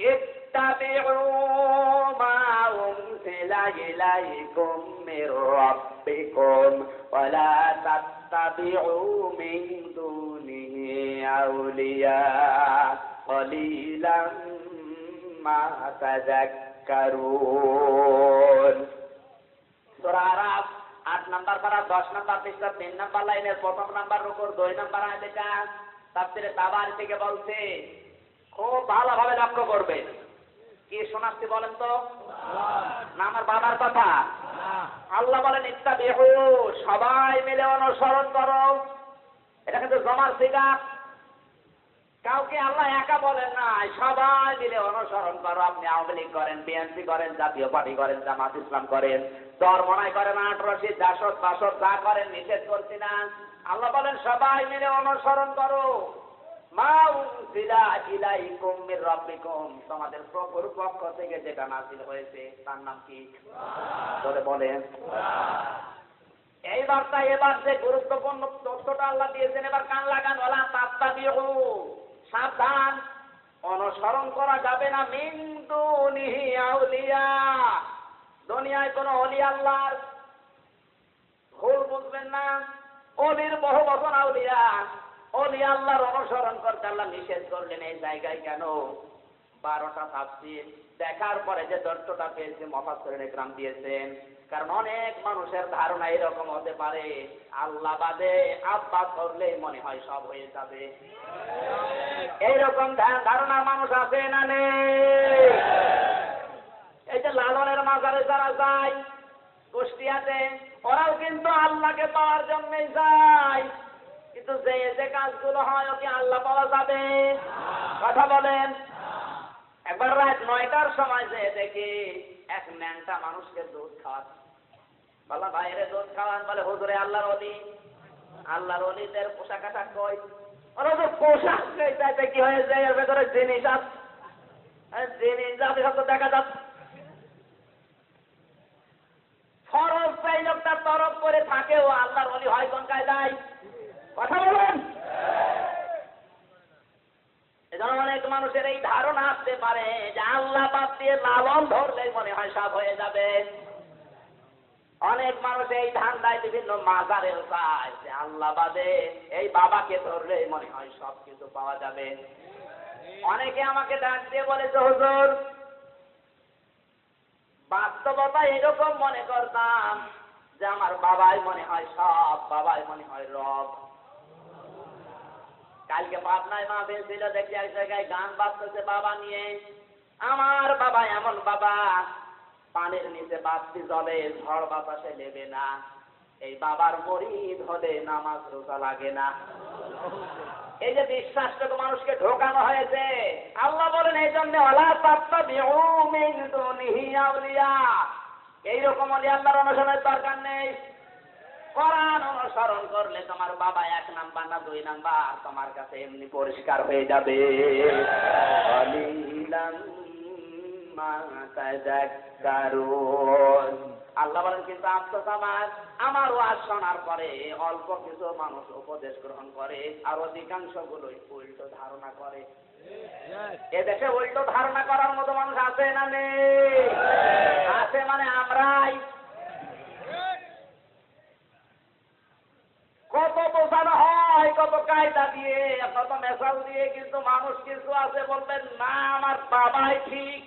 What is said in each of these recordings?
ইত্তাবিউ মা উনজিলা ইলাইকুম মির রাব্বিকুম ওয়া লা তাত্তাবিউ মিন দুনিহি আউলিয়া ক্বালিলাম মা তাযাক্কারুন। সূরা আরাফ 8 নম্বর পারা 10 নম্বর পৃষ্ঠা 3 নম্বর লাইনের প্রথম নম্বর রুকুর 2 নম্বর আয়াতটা তাফসীরে তাবারী থেকে বলছে। খুব ভালোভাবে লক্ষ্য করবে। কি শোনাচ্ছি বলেন তো? না আমার বাবার কথা? আল্লাহ বলেন ইত্তাবিউ, সবাই মিলে অনুসরণ করো। এটা কিন্তু জমার সিগা, কাউকে আল্লাহ একা বলেন না, সবাই মিলে অনুসরণ করো। আপনি আওয়ামী লীগ করেন, বিএনপি করেন, জাতীয় পার্টি করেন, জামাত ইসলাম করেন, চরমনাই করেন, ৮ জাসদ বাসদ যা করেন নিষেধ করছি না। আল্লাহ বলেন সবাই মিলে অনুসরণ করো মা উনজিলা ইলাইকুম মির রাব্বিকুম, তোমাদের প্রভুর পক্ষ থেকে যেটা নাযিল হয়েছে তার নাম কি? বলে বলেন। এই বার্তা এবার যে গুরুত্বপূর্ণ তথ্যটা আল্লাহ দিয়েছেন, এবার কান লাগান। ওয়ালা তাত্তাবিউ, সাবধান, অনুসরণ করা যাবে না মিন দুনিহি আউলিয়া, দুনিয়ায় কোন ওলি আল্লাহর ভুল বুঝবেন না। ওলির বহু বচন আউলিয়া, ওলি আল্লাহর অনুসরণ করতে আল্লাহ নিষেধ করলেন। এই জায়গায় কেন? 12টা তাফসীর দেখার পরে যে তথ্যটা পেয়েছে মুফাসসিরিন ইকরাম দিয়েছেন। কারণ অনেক মানুষের ধারণা এরকম হতে পারে, আল্লাহ বাদে আব্বা করলেই মনে হয় সব হয়ে যাবে। এইরকম ধারণা মানুষ আছে না নেই? এই যে লালনের মাজারে যারা যায় কুষ্টিয়াতে, ওরাও কিন্তু আল্লাহকে পাওয়ার জন্যই যায়। কিন্তু যে কাজগুলো হয় ওকে আল্লাহ পাওয়া যাবে? কথা বলেন। একবার রাত 9টার সময় যে দেখি এক ন্যাংটা মানুষকে দুধ খাওয়াচ্ছে। বললাম বাইরে দুধ খাওয়ান? বলে হুজুরে আল্লাহর ওলি। আল্লাহর ওলিদের পোশাক আশাক কই? ওরা তো পোশাক চাইতে কি হয়েছে, এর ভেতরে জিনিস আছে, জিনিস যাতে সব দেখা যাচ্ছে। ফরজ সেই লোকটা তরফ করে থাকে, ও আল্লাহর ওলি হয় কোন কায়দায়? কথা বলেন। এজন্য অনেক মানুষের এই ধারণা আসতে পারে যে আল্লাহ বাদ দিয়ে লালন ধরলেই মনে হয় সব হয়ে যাবে। অনেক মানুষ এই ধান্দায় বিভিন্ন মাজারে যায় যে আল্লাহ বাদে এই বাবাকে ধরলেই মনে হয় সব কিছু পাওয়া যাবে। অনেকে আমাকে ডাক দিয়ে বলে যে হুজুর, বাস্তবতা এরকম মনে করতাম যে আমার বাবাই মনে হয় সব, বাবাই মনে হয় রব। কালকে পাবনায় মাহফিল ছিল, দেখি এক জায়গায় গান বাজতেছে বাবা নিয়ে। আমার বাবা এমন বাবা, পানির নিচে বাতি জ্বলে, ঝড় বাতাসে নেবে না। এই বাবার মুরিদ হলে নামাজ রোজা লাগে না। এই যে বিশ্বাসটুকু মানুষকে ঢোকানো হয়েছে, আল্লাহ বলেন এই জন্য ওয়ালা তাত্তাবিউ মিন দুনিহি আউলিয়া, এইরকম ওলি আল্লাহর অনুসরণের দরকার নেই। কোরআন অনুসরণ করলে তোমার বাবা 1 নাম্বার না 2 নাম্বার তোমার কাছে এমনি পরিষ্কার হয়ে যাবে। আল্লাহ বলেন কিন্তু আফসোস আমার ওয়াজ শোনার পরে অল্প কিছু মানুষ উপদেশ গ্রহণ করে, আর অধিকাংশ গুলোই উল্টো ধারণা করে। এদেশে উল্টো ধারণা করার মতো মানুষ আছে না নেই? আছে মানে আমরাই। কত বোঝানো হয়, কত কায়দা দিয়ে, কত মেশাল দিয়ে, কিন্তু মানুষ কিছু আছে বলবেন না আমার বাবাই ঠিক।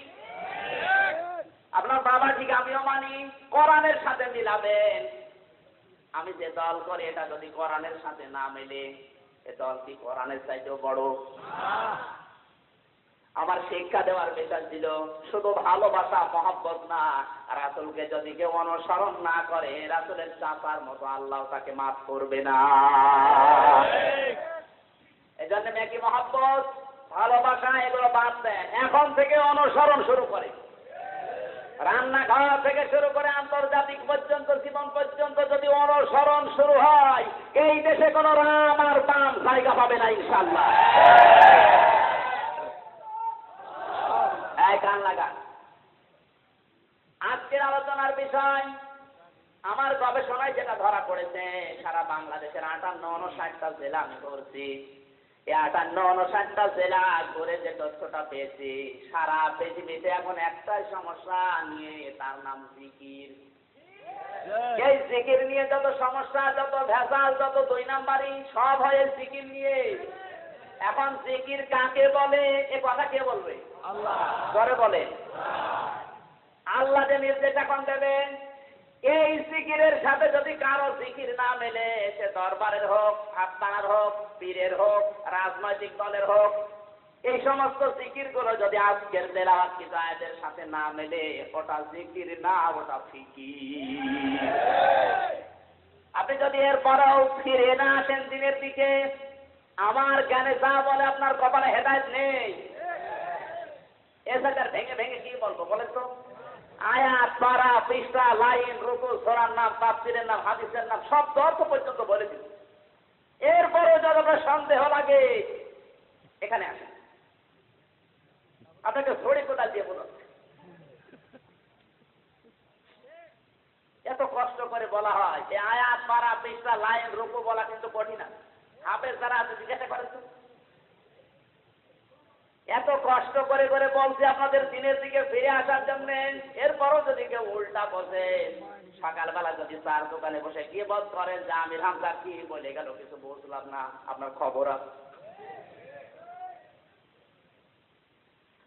আপনার বাবা ঠিক, আমিও মানি। কোরআনের সাথে মিলাবেন। আমি যে দল করি এটা যদি কোরআনের সাথে না মেলে, এ দল কি কোরআনের চাইতেও বড়? আমার শিক্ষা দেওয়ার বিষয় ছিল শুধু ভালোবাসা, মহব্বত না। রাসূলকে যদি কেউ অনুসরণ না করে, রাসূলের চাচার মতো আল্লাহ তাকে মাফ করবে না। এজন্য নাকি মহব্বত, ভালোবাসা এগুলো বাদ দেন, এখন থেকে অনুসরণ শুরু করে। রান্নাঘর থেকে শুরু করে আন্তর্জাতিক পর্যন্ত, জীবন পর্যন্ত যদি অনুসরণ শুরু হয়, এই দেশে কোন রাম আর বাম জায়গা পাবে না ইনশাআল্লাহ। কান লাগান। আজকের আলোচনার বিষয়, আমার গবেষণায় যেটা ধরা পড়েছে, সারা বাংলাদেশের 58-59টা জেলা আমি করছি। এই 58-59টা জেলা ঘুরে যে তথ্যটা পেয়েছি, সারা পৃথিবীতে এখন একটাই সমস্যা নিয়ে, তার নাম জিকির। এই জিকির নিয়ে যত সমস্যা, যত ভেজাল, যত 2 নাম্বারই, সব হয় জিকির নিয়ে। এখন জিকির কাকে বলে এ কথা কে বলবে? আল্লাহ। করে বলে আল্লাহ যে নির্দেশ এখন দেবেন, এই জিকিরের সাথে যদি কারো জিকির না মেলে, সে দরবারের হোক, আস্তানার হোক, পীরের হোক, রাজনৈতিক দলের হোক, এই সমস্ত জিকির গুলো যদি আজকের তেলাওয়াত কি আয়াতের সাথে না মেলে, ওটা জিকির না, ওটা ফিকির। আপনি যদি এরপরেও ফিরে না আসেন দিনের দিকে, আমার জ্ঞানে যা বলে আপনার কপালে হেদায়েত নেই। এসে ভেঙে ভেঙে কি বলবো বলেন তো? আয়াত, পারা, পৃষ্ঠা, লাইন, রুকু, সূরার নাম, তাফসীরের নাম, হাদিসের নাম, সব অর্থ পর্যন্ত বলে দিন। এরপরে যদি সন্দেহ লাগে, এখানে আসেন, আপনাকে ছড়ি কোদাল দিয়ে বলুন। এত কষ্ট করে বলা হয় যে আয়াত, পারা, পৃষ্ঠা, লাইন, রুকু বলা কিন্তু কঠিন না। হাফেজ যারা আছে জিজ্ঞাসা করেন তো, এত কষ্ট করে করে বলছে আপনাদের দিনের দিকে ফিরে আসার জন্য, এরপরও যদি কেউ উল্টা বসে, সকালবেলা যদি চার দোকানে বসে কি বল করেন যে আমির হামজা কি বলে গেল, কিছু বুঝলাম না, আপনার খবর আছে?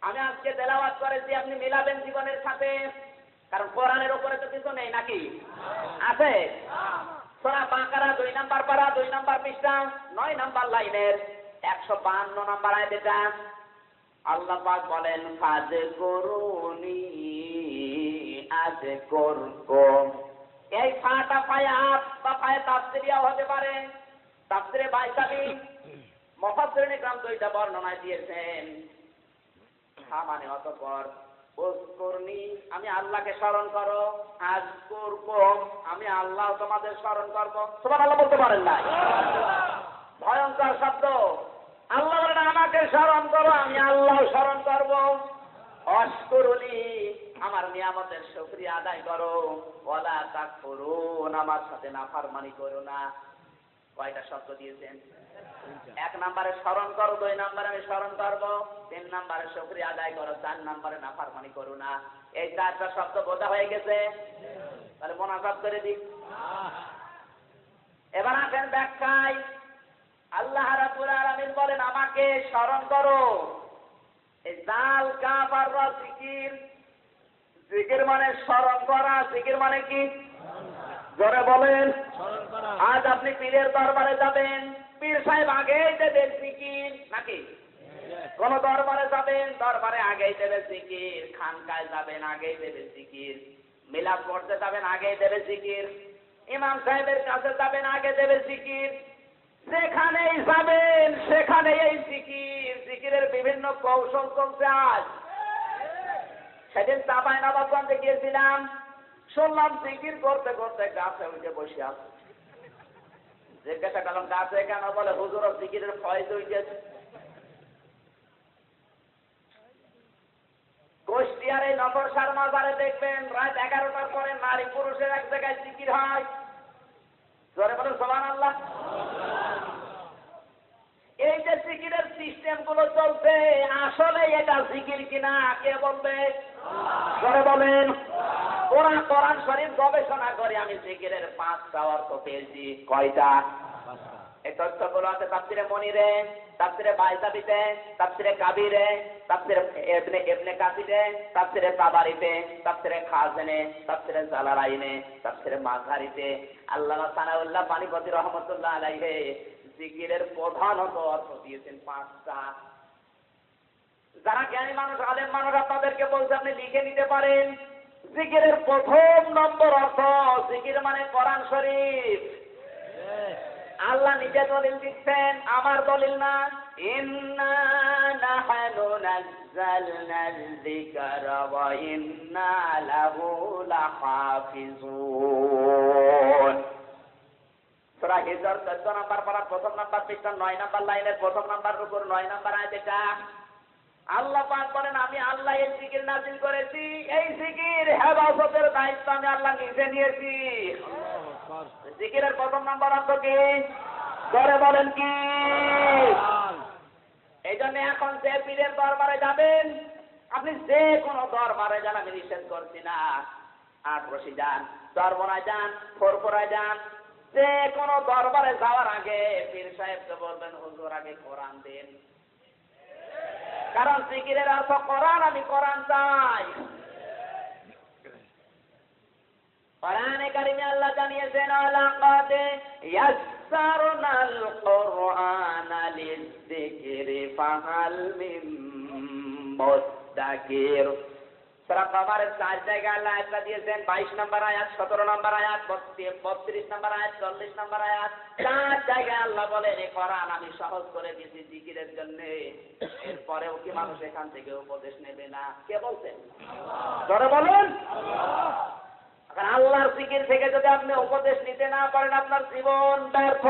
আমি আজকে তেলাওয়াত করেছি, আপনি মিলাবেন জীবনের সাথে, কারণ কোরআনের উপরে তো কিছু নেই নাকি? আছে। সূরা বাকারা 2 নাম্বার পারা, 2 নাম্বার পৃষ্ঠা, 9 নাম্বার লাইনের 152 নাম্বার আয়াত। এটা আল্লাহ পাক বলেন, ফাযকুরুনি আযকুরকুম। এই ফাটা ফায়াত বা ফায়ে তাফসীরিয়া হতে পারে, তাফসীরে বাইসাবি মুফাসসিরিনে গ্রাম 2টা বর্ণনা দিয়েছেন। মানে অতঃপর, উযকুরনি আমি আল্লাহকে স্মরণ করো, আযকুরকুম আমি আল্লাহ তোমাদের স্মরণ করব। সুবহানাল্লাহ বলতে পারেন না? ভয়ঙ্কর শব্দ। আল্লাহ বলেন আমাকে স্মরণ করো, আমি আল্লাহ স্মরণ করব। অশকুরুনি আমার নিয়ামতের শুকরিয়া আদায় করো, ওয়ালা তাকফুরুন আমার সাথে নাফরমানি করো না। কয়টা শব্দ দিয়েছেন? 1 নম্বরে স্মরণ করো, 2 নম্বরে আমি স্মরণ করব, 3 নম্বরে শুকরিয়া আদায় করো, 4 নম্বরে নাফরমানি করো না। এই 4টা শব্দ বোঝা হয়ে গেছে? তাহলে মোনাজাত করে দিই। এবার আসেন ব্যাখ্যায়। আল্লাহ রাব্বুল আলামিন বলেন আমাকে স্মরণ করো। এই জাল কাফ আর রা জিকির, জিকির মানে স্মরণ করা, জিকির মানে কি? জোরে বলেন। আজ আপনি পীরের দরবারে যাবেন, পীর সাহেব আগেই দেবেন জিকির নাকি? কোন দরবারে যাবেন, দরবারে আগেই দেবে জিকির, খানকায় যাবেন আগেই দেবে জিকির, মিলাদ পড়তে যাবেন আগেই দেবে জিকির, ইমাম সাহেবের কাছে যাবেন আগে দেবে জিকির, যেখানেই যাবেন সেখানে এই জিকির। জিকিরের বিভিন্ন কৌশল চলছে আজ। সেদিন চাঁপাইনবাবগঞ্জে গিয়েছিলাম, শুনলাম জিকির করতে করতে গাছে উঠে বসে আছে। জিজ্ঞাসা করলাম গাছে কেন? বলে হুজুর জিকিরের ফয়েজ উঠেছে। কুষ্টিয়ার এই নগরসার মাজারে দেখবেন রাত 11টার পরে নারী পুরুষের এক জায়গায় জিকির হয়। জোরে বলেন সুবহানাল্লাহ। এই যে জিকিরের সিস্টেম গুলো চলছে, আসলে এটা জিকির কিনা কে বলবে? জোরে বলেন। ওরা কোরআন শরীফ গবেষণা করে আমি জিকিরের 5টা অর্থ পেয়েছি। কয়টা? এই তথ্যগুলো আছে তাফসীরে মনিরে, তাফসীরে বাইসাবিতে, তাফসীরে কাবিরে, তাফসীরে ইবনে কাসিরে, তাফসীরে তাবারিতে, তাফসীরে খাজেনে, তাফসীরে জালালাইনে, তাফসীরে মাযহারিতে। আল্লামা সানাউল্লাহ পানিপতি রহমাতুল্লাহ আলাইহি জিকিরের প্রধানত অর্থ দিয়েছেন 5টা। যারা জ্ঞানী মানুষ, আলেম মানুষ, আপনাদেরকে বলছে আপনি লিখে নিতে পারেন। জিকিরের প্রথম নম্বর অর্থ, জিকির মানে কোরআন শরীফ। আল্লাহ নিজে দলিল দিচ্ছেন, আমার দলিল না। ইন্না নাহনু নাযালনাল যিকরা ওয়া ইন্না লাহু লাহাফিজুন। সূরা হিজর 14 নম্বর পারা, 1 নম্বর পৃষ্ঠা, 9 নম্বর লাইনের 1 নম্বর রুকুর 9 নম্বর আয়াত। এটা আল্লাহ পাক বলেন আমি আল্লাহ এই জিকির নাযিল করেছি, এই জিকির হেফাজতের দায়িত্ব আমি আল্লাহ নিজে নিয়েছি। জিকিরের 1 নম্বর অর্থ কি? জোরে বলেন কি? এই জন্য এখন যে পীরের দরবারে যাবেন, আপনি যে কোনো দরবারে যান, আমি নিষেধ করছি না। আটরশি যান, দরবারায় যান, ফোরপোরায় যান, যে কোনো দরবারে যাওয়ার আগে পীর সাহেবকে বলবেন, হুজুর আগে কোরআন দিন। কারণ জিকিরের অর্থ কোরআন, আমি কোরআন চাই। কোরআনে কারিমে আল্লাহ জানিয়েছেন, লাকাদ ইয়াসসারনাল কুরআনা লিযিকরি ফাহাল মিন মুদ্দাকির। সূরা কমারের 4 জায়গায় আল্লাহ আয়াত দিয়েছেন, 22 নম্বর আয়াত, 17 নম্বর আয়াত, 32 নম্বর আয়াত, 40 নম্বর আয়াত। 4 জায়গায় আল্লাহ বলেন, এই কোরআন আমি সহজ করে দিয়েছি জিকিরের জন্য। এরপরেও কি মানুষ এখান থেকে উপদেশ নেবে না? কে বলছেন? জোরে বলুন। আল্লাহর জিকির থেকে যদি আপনি উপদেশ নিতে না পারেন, আপনার জীবন ব্যর্থ।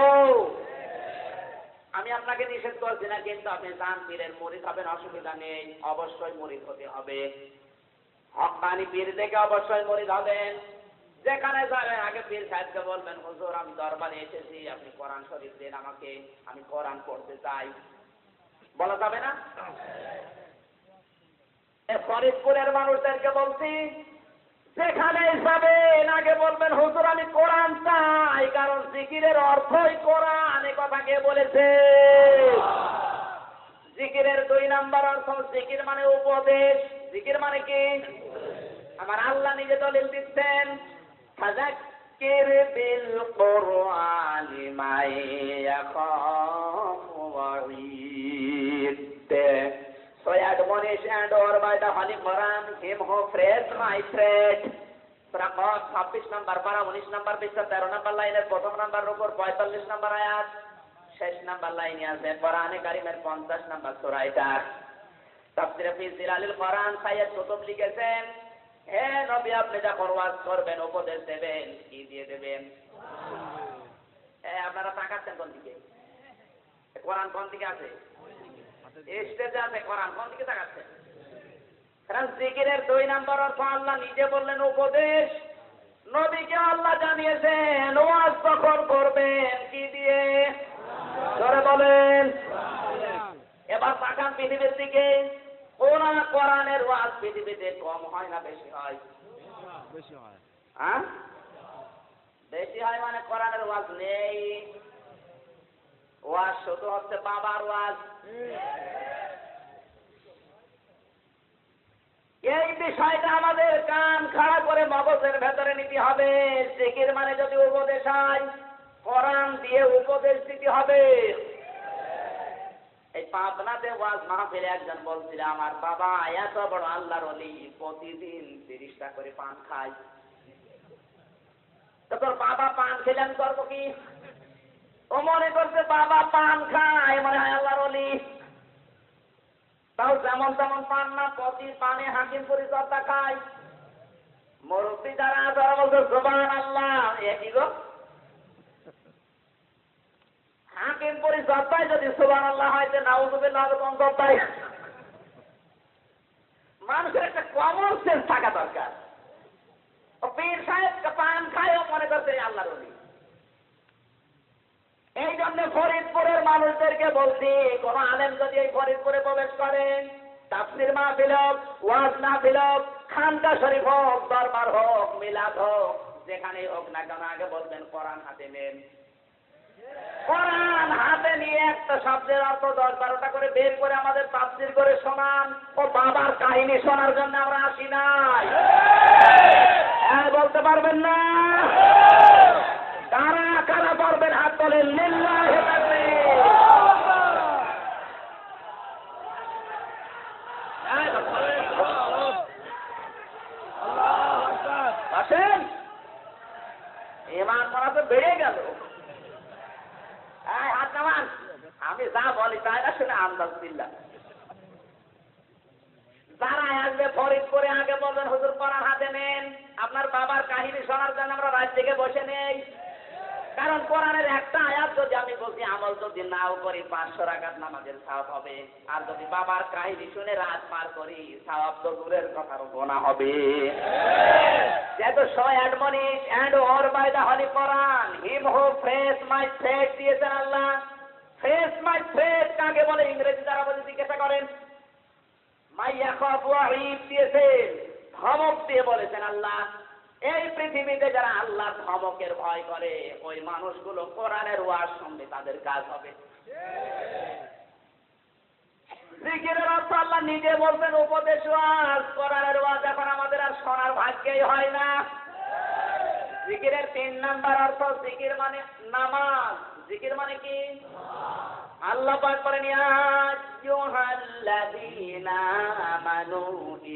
আমি আপনাকে নিষেধ করছি না, কিন্তু আপনি জান পীরের মুরিদ হবেন, অসুবিধা নেই। অবশ্যই মুরিদ হতে হবে, হক্কানি পীর থেকে অবশ্যই মুরিদ হবেন। যেখানে যাবেন আগে পীর সাহেবকে বলবেন, হুজুর আমি দরবারে এসেছি, আপনি কোরআন শরীফ দেন আমাকে, আমি কোরআন পড়তে চাই। বলা যাবে না? ফরিদপুরের মানুষদেরকে বলছি, যেখানে যাবেন আগে বলবেন, হুজুর আমি কোরআন চাই, কারণ জিকিরের অর্থই কোরআন। এ কথা কে বলেছে? জিকিরের 2 নাম্বার অর্থ, জিকির মানে উপদেশ। জিকির মানে কি? আমার আল্লাহ নিজে দলিল দিচ্ছেন, ফাযাক্কির বিল কুরআনি মা ইয়াখাফু ওয়াঈদ। So admonish and or by the Holy Quran, him who prays my threat. Surah Qaf 26 নম্বর পারা, 19 নম্বর পৃষ্ঠা, 13 নম্বর লাইনের প্রথম নম্বর রুকুর 45 নম্বর আয়াত, শেষ নম্বর লাইনে আছে কোরআনে কারিমের 50 নম্বর সূরা। এটা তাফসীরে ফি জিলালিল কোরআন সাইয়্যিদ কুতুব লিখেছেন, হে নবী আপনি যখন ওয়াজ করবেন, উপদেশ দেবেন, কি দিয়ে দেবেন? আপনারা তাকাচ্ছেন কোন দিকে? কোরআন কোন দিকে আছে? স্টেজে আছে কোরআন, কোন দিকে তাকাচ্ছেন? কারণ জিকিরের 2 নাম্বার অর্থ আল্লাহ নিজে বললেন উপদেশ। নবীকে আল্লাহ জানিয়েছেন ওয়াজ যখন করবেন, কি দিয়ে? জোরে বলেন। এবার তাকান পৃথিবীর দিকে, কোরআনের ওয়াজ পৃথিবীতে কম হয় না বেশি হয়? বেশি হয়। হ্যাঁ, বেশি হয়। মানে কোরআনের ওয়াজ নেই, ওয়াজ শুধু হচ্ছে বাবার ওয়াজ। এই বিষয়টা আমাদের কান খাড়া করে মগজের ভেতরে নিতে হবে। জিকির মানে যদি উপদেশ হয়, কোরআন দিয়ে উপদেশ দিতে হবে। এই পাবনাতে ওয়াজ মাহফিলে একজন বলছিল, আমার বাবা এত বড় আল্লাহর ওলি, প্রতিদিন 30টা করে পান খায়। তো তোর বাবা পান খেলে আমি করবো কি? ও মনে করছে বাবা পান খায়, মনে হয় আল্লাহর ওলি। তাও যেমন তেমন পান না, প্রতি পানে হাকিম পরিচর্যা খায়। মুরব্বী যারা তারা বলছে সুবহানাল্লাহ। একই গো, হাকিম পরিচর্যায় যদি সুবহানাল্লাহ হয়, নাউযুবিল্লাহ কোন কথাই? মানুষের একটা কমন সেন্স থাকা দরকার। পীর সাহেব পান খায়, ও মনে করছে আল্লাহর ওলি। এই জন্য ফরিদপুরের মানুষদেরকে বলছি, কোন আলেম যদি এই ফরিদপুরে প্রবেশ করেন, তাফসীর মাহফিল হোক, ওয়াজ মাহফিল হোক, খানকা শরীফ হোক, দরবার হোক, মিলাদ হোক, যেখানেই হোক না কেন আগে বলবেন কোরআন হাতে নেন। কোরআন হাতে নিয়ে একটা শব্দের অর্থ 10-12টা করে বের করে আমাদের তাফসীর করে শোনান। ও বাবার কাহিনী শোনার জন্য আমরা আসি নাই। হ্যাঁ বলতে পারবেন না? কারা কারা পারবেন হাত তোলেন, লিল্লাহি তাকবীর। আসেন, ঈমান করা তো বেড়ে গেল। হাত নামান। আমি যা বলি তাই না শুনে আন্দাজ দিল্লা। যারা আসবে ফরিদপুরে আগে বলবেন, হুজুর কোরআন হাতে নেন। আপনার বাবার কাহিনী শোনার জন্য আমরা রাত থেকে বসে নেই। কারণ কোরআনের একটা আয়াত যদি আমি বলছি, আমল যদি নাও করি 500 রাকাত নামাজের সওয়াব হবে। আর যদি বাবার কাহিনী শুনে রাত পার করি, সওয়াব তো দূরের কথার গোনা হবে। যেহেতু so admonish and or by the Holy Quran, him who prays my threat দিয়েছেন আল্লাহ, ফেস মাই ফেস কাকে বলে ইংরেজি দ্বারা বলে জিজ্ঞাসা করেন। মাইয়া খাফ ওয়াহিদ দিয়েছেন, ধমক দিয়ে বলেছেন আল্লাহ। এই পৃথিবীতে যারা আল্লাহ ধমকের ভয় করে ওই মানুষগুলো কোরআনের ওয়াজ শুনবে, তাদের কাজ হবে। জিকিরের অর্থ আল্লাহ নিজে বলছেন উপদেশ ওয়াজ, কোরআনের ওয়াজ এখন আমাদের আর শোনার ভাগ্যই হয় না। জিকিরের 3 নাম্বার অর্থ, জিকির মানে নামাজ। জিকির মানে কি? আল্লাহ পাক বলেন ইয়া আইয়ুহাল্লাযীনা আমানু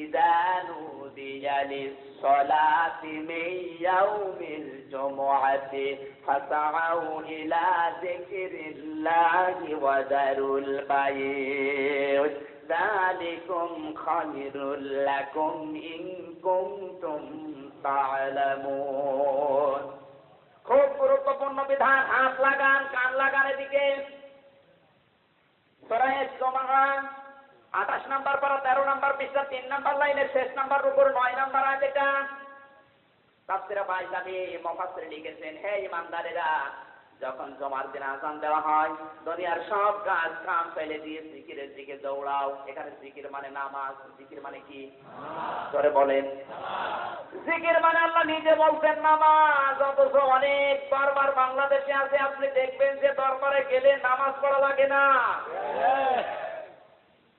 ইযা নুদিয়া লিস-সালাতি মিন ইয়াউমিল জুমআতি ফাসআউ ইলা যিকরিল্লাহি ওয়া দারুল বায়' যালিকুম খায়রুল লাকুম ইন কুনতুম তা'লামুন। খুব গুরুত্বপূর্ণ বিধান। হাত লাগান, কান লাগান এদিকে। সূরা জুমআ 28 নাম্বার পারা 13 নাম্বার পৃষ্ঠা 3 নাম্বার লাইনের শেষ নাম্বার রুকুর 9 নাম্বার আয়াত এটা। তাফসীরে বাইজাবি মুফাসসির লিখেছেন, হে ঈমানদারেরা, যখন জুমার দিন আযান দেওয়া হয় দুনিয়ার সব কাজ কাম ফেলে দিয়ে জিকিরের দিকে দৌড়াও। এখানে জিকির মানে নামাজ। জিকির মানে কি? ধরে বলেন। জিকির মানে আল্লাহ নিজে বলছেন নামাজ। অথচ অনেক দরবার বাংলাদেশে আছে, আপনি দেখবেন যে দরবারে গেলে নামাজ পড়া লাগে না।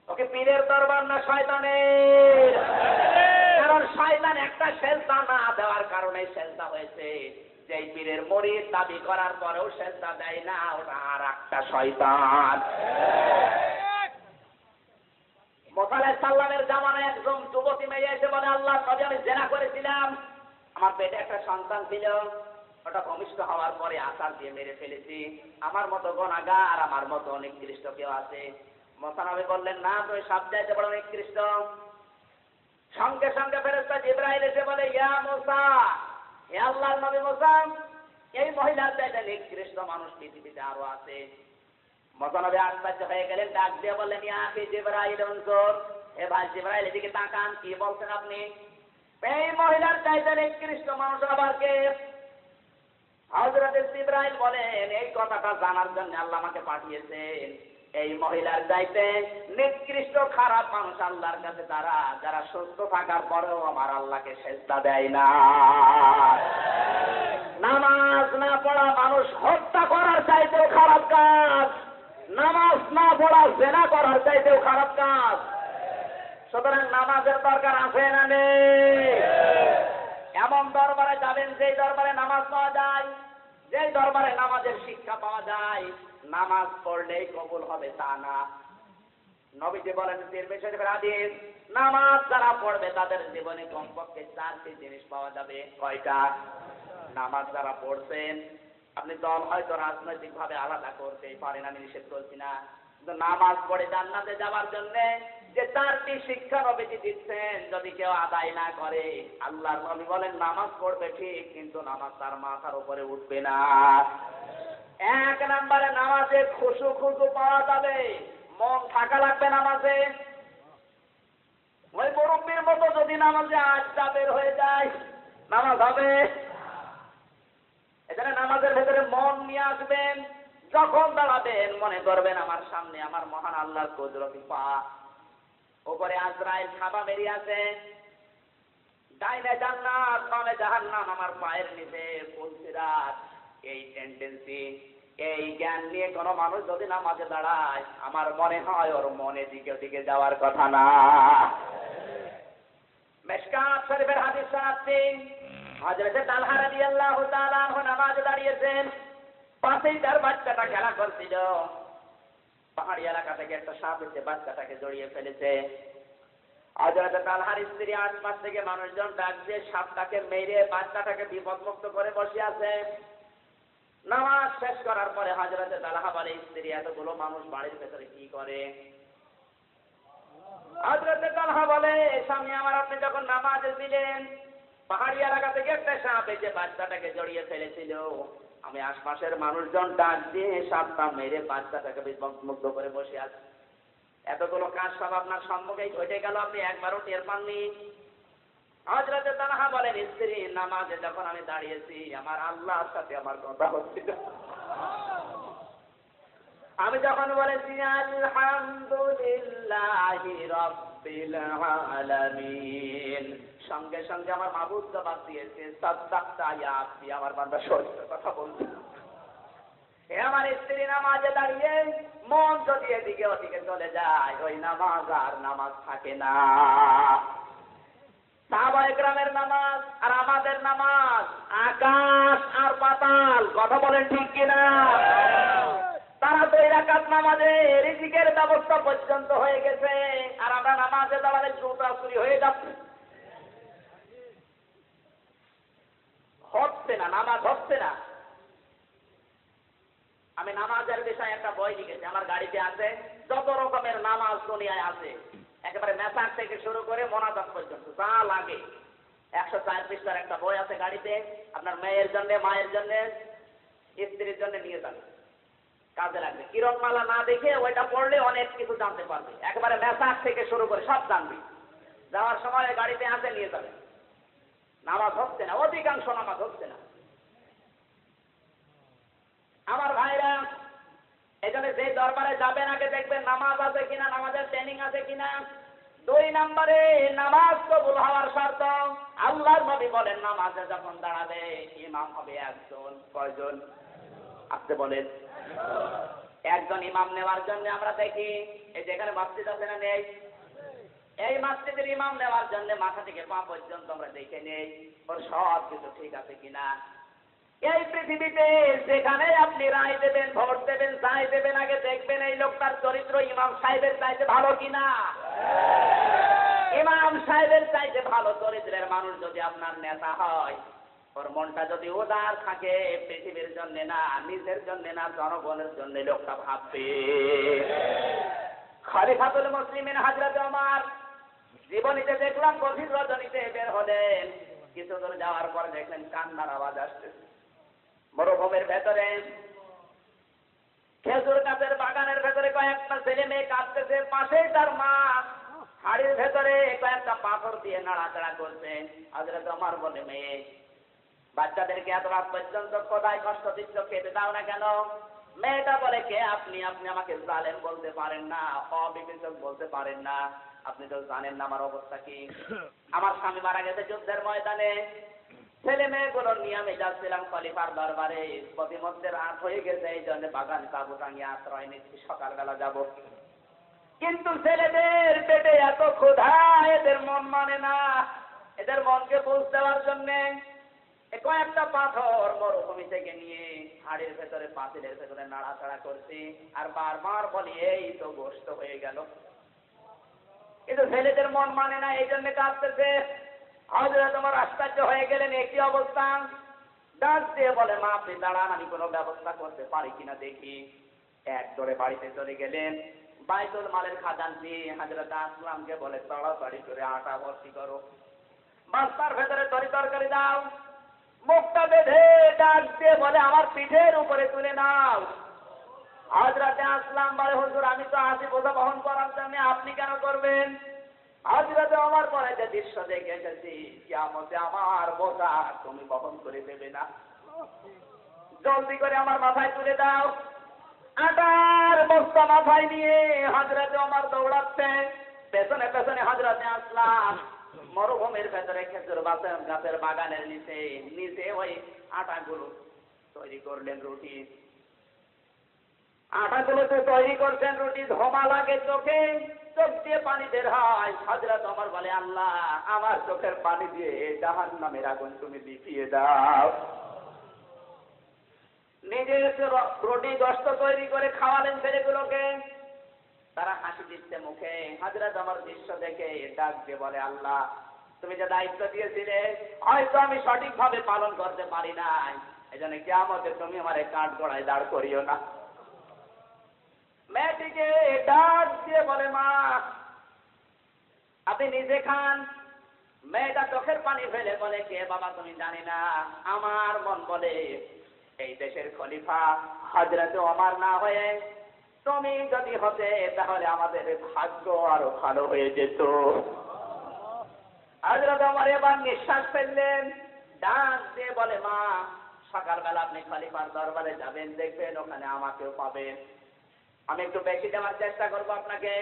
ওকে পীরের দরবার না শয়তানের? কারণ শয়তান একটা সেজদা না দেওয়ার কারণে সেজদা হয়েছে। যেই পীরের মুরিদ দাবি করার পরেও সেজদা দেয় না, ওটা আর একটা শয়তান। মুসা আলাইহিস সালামের জামানায় একজন যুবতী মেয়ে এসে বলে, আল্লাহ তবে আমি জিনা করেছিলাম, আমার পেটে একটা সন্তান ছিল, ওটা ভূমিষ্ঠ হওয়ার পরে আছাড় দিয়ে মেরে ফেলেছি। আমার মতো গুনাহগার, আমার মতো নিকৃষ্ট কেউ আছে? মুসা নবী বললেন, না, তুমি সবচাইতে বড় নিকৃষ্ট। সঙ্গে সঙ্গে ফেরেশতা জিবরাইল এসে বলে, ইয়া মুসা, হে আল্লাহর নবী মুসা, এই মহিলার চাইতে নিকৃষ্ট মানুষ পৃথিবীতে আরো আছে। মুসা নবী আশ্চর্য হয়ে গেলেন, ডাক দিয়ে বললেন, ইয়া আখি জিবরাইল উনজুর, হে ভাই জিবরাইল এদিকে তাকান, কি বলছেন আপনি? এই মহিলার চাইতে নিকৃষ্ট মানুষ আবার কে? হযরত জিবরাইল বলেন, এই কথাটা জানার জন্য আল্লাহ আমাকে পাঠিয়েছেন। এই মহিলার চাইতে নিকৃষ্ট খারাপ মানুষ আল্লাহর কাছে তারা, যারা সুস্থ থাকার পরেও আমার আল্লাহকে সেজদা দেয় না। নামাজ না পড়া মানুষ হত্যা করার চাইতেও খারাপ কাজ, নামাজ না পড়া জিনা করার চাইতেও খারাপ কাজ। সুতরাং নামাজের দরকার আছে না নেই? এমন দরবারে যাবেন যেই দরবারে নামাজ পাওয়া যায়, যেই দরবারে নামাজের শিক্ষা পাওয়া যায়। নামাজ পড়লেই কবুল হবে তা না। নবীজি বলেন তিরমিজি শরীফের হাদিস, নামাজ যারা পড়বে তাদের জীবনে কমপক্ষে 4টি জিনিস পাওয়া যাবে। কয়টা? নামাজ যারা পড়ছেন, আপনি দল হয়তো রাজনৈতিক ভাবে আলাদা করতেই পারেন, আমি নিষেধ করছি না, কিন্তু নামাজ পড়ে জান্নাতে যাওয়ার জন্য যে 4টি শিক্ষা নবীজি দিচ্ছেন, যদি কেউ আদায় না করে, আল্লাহর নবী বলেন নামাজ পড়বে ঠিক, কিন্তু নামাজ তার মাথার উপরে উঠবে না। 1 নম্বরে নামাজে খুশু পাওয়া যাবে, মন থাকা লাগবে নামাজে। ওই মুরব্বীর মতো যদি নামাজে আড্ডা বের হয়ে যায়, নামাজ হবে? এখানে নামাজের ভেতরে মন নিয়ে আসবেন। যখন দাঁড়াবেন মনে করবেন আমার সামনে আমার মহান আল্লাহর কুদরতি পা, উপরে আজরাইল ছাপা বেরিয়ে আছে, ডাইনে জান্নাত বামে জাহান্নাম আমার পায়ের নিচে ফুলসিরাত। এই টেন্ডেন্সি, এই জ্ঞান নিয়ে কোনো মানুষ যদি নামাজে দাঁড়ায়, আমার মনে হয় ওর মনে দিকে যাওয়ার কথা না। মিশকাত শরীফের হাদিস শোনাচ্ছি, হযরত তালহা রাদিয়াল্লাহু তাআলা আনহু নামাজে দাঁড়িয়েছেন, পাশেই তার বাচ্চাটা খেলা করছিল। পাহাড়ি এলাকা থেকে একটা সাপ এসে বাচ্চাটাকে জড়িয়ে ফেলেছে। হযরত তালহার স্ত্রী আশপাশ থেকে মানুষজন ডাক দিয়ে সাপটাকে মেরে বাচ্চাটাকে বিপদমুক্ত করে বসে আছে। নামাজ শেষ করার পরে হযরত তালহা বলে, স্ত্রী এতগুলো মানুষ বাড়ির ভেতরে কি করে? হযরত তালহা বলে, স্বামী আমার, আপনি যখন নামাজে ছিলেন, পাহাড়ি এলাকা থেকে একটা সাপ এসে বাচ্চাটাকে জড়িয়ে ফেলেছিল, আমি আশপাশের মানুষজন ডাক দিয়ে সাপটা মেরে বাচ্চাটাকে বিপদমুক্ত করে বসে আছে। এতগুলো কাজ সব আপনার সম্মুখেই ঘটে গেল, আপনি একবারও টের পাননি। হযরত তালহা বলেন, স্ত্রী নামাজে যখন আমি দাঁড়িয়েছি, আমার আল্লাহর সাথে আমার কথা হচ্ছিল। আমি যখন বলেছি আলহামদুলিল্লাহি রাব্বিল আলামিন, সঙ্গে সঙ্গে আমার মাবুদ জবাব দিয়েছে সাদ্দাকতা ইয়া আব্দি, আমার বান্দা সত্য কথা বলছে। আমার স্ত্রী নামাজে দাঁড়িয়ে মন যদি এদিকে ওদিকে চলে যায়, ওই নামাজ আর নামাজ থাকে না। সাহাবায়ে কেরামের নামাজ আর আমাদের নামাজ আকাশ আর পাতাল, কথা বলেন ঠিক কিনা? তারা 2 রাকাত নামাজে রিজিকের ব্যবস্থা পর্যন্ত হয়ে গেছে, আর আমরা নামাজে দাঁড়ালে চুরি হয়ে যাচ্ছে। হচ্ছে না, নামাজ হচ্ছে না। আমি নামাজের বিষয়ে একটা বই লিখেছি, আমার গাড়িতে আছে। যত রকমের নামাজ দুনিয়ায় আছে, একেবারে মেসাক থেকে শুরু করে মোনাজাত পর্যন্ত যা লাগে, 104 পৃষ্ঠার একটা বই আছে গাড়িতে। আপনার মেয়ের জন্য, মায়ের জন্য, স্ত্রীর জন্য নিয়ে যাবে, কাজে লাগবে। কিরণমালা না দেখে ওইটা পড়লে অনেক কিছু জানতে পারবে, একেবারে মেসাক থেকে শুরু করে সব জানবে। যাওয়ার সময় গাড়িতে আছে, নিয়ে যাবে। নামাজ হচ্ছে না, অধিকাংশ নামাজ হচ্ছে না আমার ভাইরা। এই জন্য যে দরবারে যাবেন আগে দেখবেন নামাজ আছে কিনা, নামাজের ট্রেনিং আছে কিনা। 2 নম্বরে নামাজ কবুল হওয়ার শর্ত, আল্লাহর নবী বলেন নামাজে যখন দাঁড়াবে ইমাম হবে একজন। কয়জন? আসতে বলেন। একজন ইমাম নেওয়ার জন্য আমরা দেখি, এই যেখানে মসজিদ আছে না নেই, এই মসজিদের ইমাম নেওয়ার জন্য মাথা থেকে পা পর্যন্ত আমরা দেখে নেই ওর সব কিছু ঠিক আছে কিনা। এই পৃথিবীতে যেখানে আপনি রায় দেবেন, ভোট দেবেন, যাই দেবেন, আগে দেখবেন এই লোকটার চরিত্র ইমাম সাহেবের চাইতে ভালো কিনা। ইমাম সাহেবের চাইতে ভালো চরিত্রের মানুষ যদি আপনার নেতা হয়, ওর মনটা যদি উদার থাকে, পৃথিবীর জন্য না, নিজের জন্য না, জনগণের জন্য লোকটা ভাববে। খলিফাতুল মুসলিমিন হযরত ওমর জীবনীতে দেখলাম গভীর রজনীতে বের হলেন, কিছু দূর যাওয়ার পর দেখলেন কান্নার আওয়াজ আসতেছে। মরুভূমির ভেতরে খেজুর গাছের বাগানের ভেতরে কয়েকটা ছেলে মেয়ে কাঁদতেছে, পাশেই তার মা হাড়ির ভেতরে কয়েকটা পাথর দিয়ে নাড়াচাড়া করছে। হযরত ওমর বলে, মেয়ে, বাচ্চাদেরকে এত রাত পর্যন্ত খোদায় কষ্ট দিচ্ছ, খেতে দাও না কেন? মেয়েটা বলে, কে আপনি? আপনি আমাকে জালেম বলতে পারেন না, অবিবেচক বলতে পারেন না। আপনি তো জানেন না আমার অবস্থা কি। আমার স্বামী মারা গেছে যুদ্ধের ময়দানে, ছেলে মেয়েগুলো নিয়ে আমি যাচ্ছিলাম খলিফার দরবারে, প্রতিমধ্যে রাত হয়ে গেছে, এই জন্য বাগান তাবু টাঙিয়ে আশ্রয় নিচ্ছি, সকালবেলা যাব। কিন্তু ছেলেদের পেটে এত ক্ষুধা, এদের মন মানে না। এদের মনকে বুঝ দেওয়ার জন্য কয়েকটা পাথর মরুভূমি থেকে নিয়ে হাড়ির ভেতরে, পাতিলের ভেতরে নাড়াচাড়া করছি, আর বারবার বলি, এই তো গোশত হয়ে গেল। কিন্তু ছেলেদের মন মানে না, এই জন্য কাঁদতেছে। হযরত ওমর আশ্চর্য হয়ে গেলেন, একই অবস্থা। ডাক দিয়ে বলে, মা আপনি দাঁড়ান, আমি কোনো ব্যবস্থা করতে পারি কিনা দেখি। এক দৌড়ে বাড়িতে চলে গেলেন, বাইতুল মালের খাজানচি হযরত আসলামকে বলে, তাড়াতাড়ি করে আটা ভর্তি করো, বস্তার ভেতরে তরকারি দাও। মুখটা বেঁধে ডাক দিয়ে বলে, আমার পিঠের উপরে তুলে নাও। হযরত আসলাম বলে, হুজুর আমি তো আসি বোঝা বহন করার জন্য, আপনি কেন করবেন? হযরত ওমর বলে, যে দৃশ্য দেখে এসেছি, কিয়ামতে আমার বোঝা তুমি বহন করে দেবে না, জলদি করে আমার মাথায় তুলে দাও। আটার বস্তা মাথায় নিয়ে হযরত ওমর দৌড়াচ্ছে, পেছনে পেছনে হযরত আসলাম মরুভূমির ভেতরে খেজুর গাছের বাগানের নিচে ওই আটাগুলো তৈরি করলেন, রুটি। আটাগুলো তো তৈরি করছেন রুটি, ধোঁয়া লাগে চোখে, চোখ দিয়ে পানি বের হয়। হযরত ওমর বলে, আল্লাহ আমার চোখের পানি দিয়ে জাহান্নামের আগুন তুমি লিপিয়ে দাও। নিজে রুটি গোশত তৈরি করে খাওয়ালেন ছেলেগুলোকে, তারা হাসি দিচ্ছে মুখে। হযরত ওমর দৃশ্য দেখে ডাক দিয়ে বলে, আল্লাহ তুমি যে দায়িত্ব দিয়েছিলে হয়তো আমি সঠিকভাবে পালন করতে পারি নাই, এই জন্য কিয়ামতে তুমি আমার কাঠ গড়ায় দাঁড় করিও না। মেয়েটিকে ডাক দিয়ে বলে, মা আপনি নিজে খান। মেয়েটা চোখের পানি ফেলে বলে, কে বাবা তুমি? জানি না, আমার মন বলে এই দেশের খলিফা হযরত ওমর না হয়ে তুমি যদি হতে, তাহলে আমাদের ভাগ্য আরো ভালো হয়ে যেত। হযরত ওমর এবার নিঃশ্বাস ফেললেন, ডাক দিয়ে বলে, মা সকালবেলা আপনি খলিফার দরবারে যাবেন, দেখবেন ওখানে আমাকেও পাবেন। আমি একটু বেশি দেওয়ার চেষ্টা করবো আপনাকে।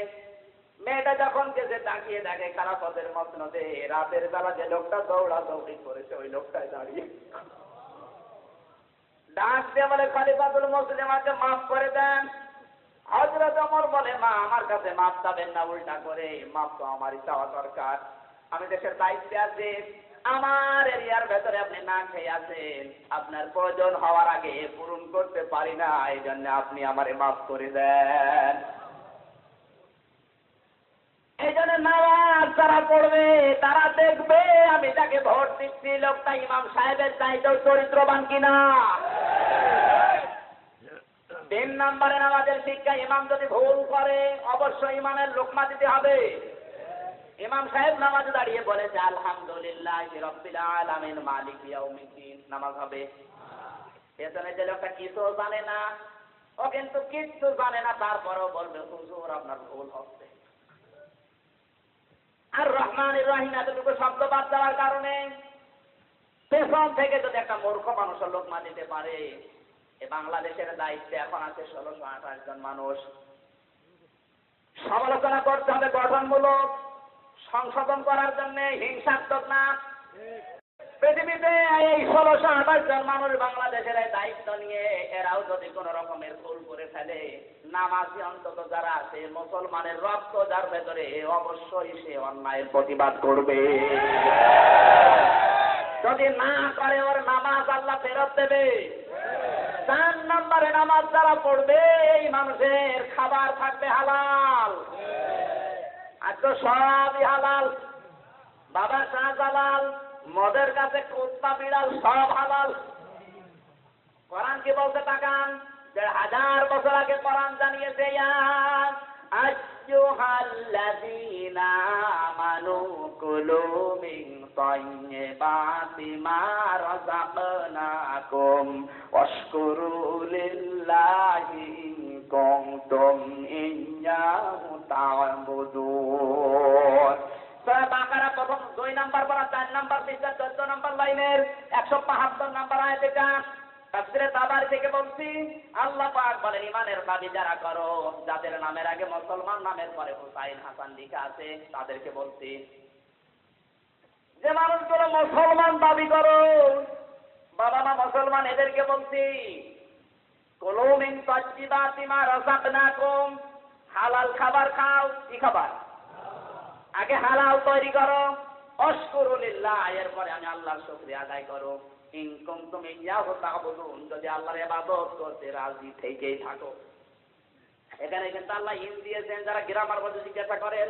মেয়েটা যখন গেছে তাকিয়ে দেখে খারাপ পথের মতনতে রাতের বেলা যে লোকটা দৌড়াদৌড়ি করেছে ওই লোকটাই দাঁড়িয়ে ডাক দিয়ে বলে, খলিফাতুল মসজিদ আমাকে মাফ করে দেন। হযরত ওমর বলে, মা আমার কাছে মাফ চাবেন না, উল্টা করে মাফ তো আমারই চাওয়া দরকার। আমি দেশের দায়িত্বে আছি, আমার এরিয়ার ভেতরে আপনি না খেয়ে আছেন, আপনার প্রয়োজন হওয়ার আগে পূরণ করতে পারি না, এই জন্য আপনি আমারে মাফ করে দেন। এই জন্য নামাজ যারা পড়বে তারা দেখবে আমি তাকে ভোট দিচ্ছি লোকটা ইমাম সাহেবের চাইতেও চরিত্রবান কিনা। 3 নম্বরে নামাজের শিক্ষা, ইমাম যদি ভুল করে অবশ্যই ইমামের লোকমা দিতে হবে। ইমাম সাহেব নামাজে দাঁড়িয়ে বলেছে আলহামদুলিল্লাহি রাব্বিল আলামিন মালিকি ইয়াউমিদ্দিন, নামাজ হবে। পেছনে যে লোকটা কিছু জানে না, ও কিন্তু কিচ্ছু জানে না, তারপরেও বলবে হুজুর আপনার ভুল হচ্ছে। আর রহমানির রহিম এতটুকু শব্দ বাদ দেওয়ার কারণে পেছন থেকে যদি একটা মূর্খ মানুষের লোকমা দিতে পারে। বাংলাদেশের দায়িত্বে এখন আছে 1628 জন মানুষ। সমালোচনা করতে হবে গঠনমূলক, সংশোধন করার জন্য, হিংসাত্মক না। পৃথিবীতে এই 1628 জন মানুষ বাংলাদেশের এই দায়িত্ব নিয়ে এরাও যদি কোন রকমের ভুল করে ফেলে, নামাজি অন্তত যারা আছে, মুসলমানের রক্ত যার ভেতরে, অবশ্যই সে অন্যায়ের প্রতিবাদ করবে। যদি না করে ওর নামাজ আল্লাহ ফেরত দেবে। 4 নম্বরে নামাজ যারা পড়বে এই মানুষের খাবার থাকবে হালাল। আর তো সবই হালাল, বাবা শাহজালাল, মদের কাছে কুত্তা বিড়াল সব হালাল। কোরআন কি বলতে তাকান, 1000 বছর আগে কোরআন জানিয়েছে, ইয়া আইয়ুহাল্লাযীনা আমানু কুলু মিন তাইয়্যিবাতি মা রাযাকনাকুম ওয়াশকুরু লিল্লাহি ইন কুনতুম ইয়্যাহু তা'বুদুন। সূরা বাকারা প্রথম 2 নাম্বার পারা 4 নাম্বার পৃষ্ঠা 14 নাম্বার লাইনের 172 নাম্বার আয়াত। এটা তাফসীরে তাবারী থেকে বলছি। আল্লাহ পাক বলেন, ঈমানের দাবি যারা করো, যাদের নামের আগে মুসলমান নামের পরে হুসাইন হাসান লেখা আছে, তাদেরকে বলছি, যে মানুষগুলো মুসলমান দাবি করো, বাবা মা মুসলমান, এদেরকে বলছি, কুলু মিন তাইয়্যিবাতি মা রাযাকনাকুম, হালাল খাবার খাও। কি খাবার? আগে হালাল তৈরি করো। ওয়াশকুরু লিল্লাহ, এরপরে আমি আল্লাহর শুকরিয়া আদায় করো। ইন কুনতুম ইয়্যাহু তা'বুদুন, যদি আল্লাহর ইবাদত করতে রাজি থেকেই থাকো। এখানে কিন্তু আল্লাহ ইন দিয়েছেন, যারা গ্রামার পদ্ধতি জিজ্ঞাসা করেন,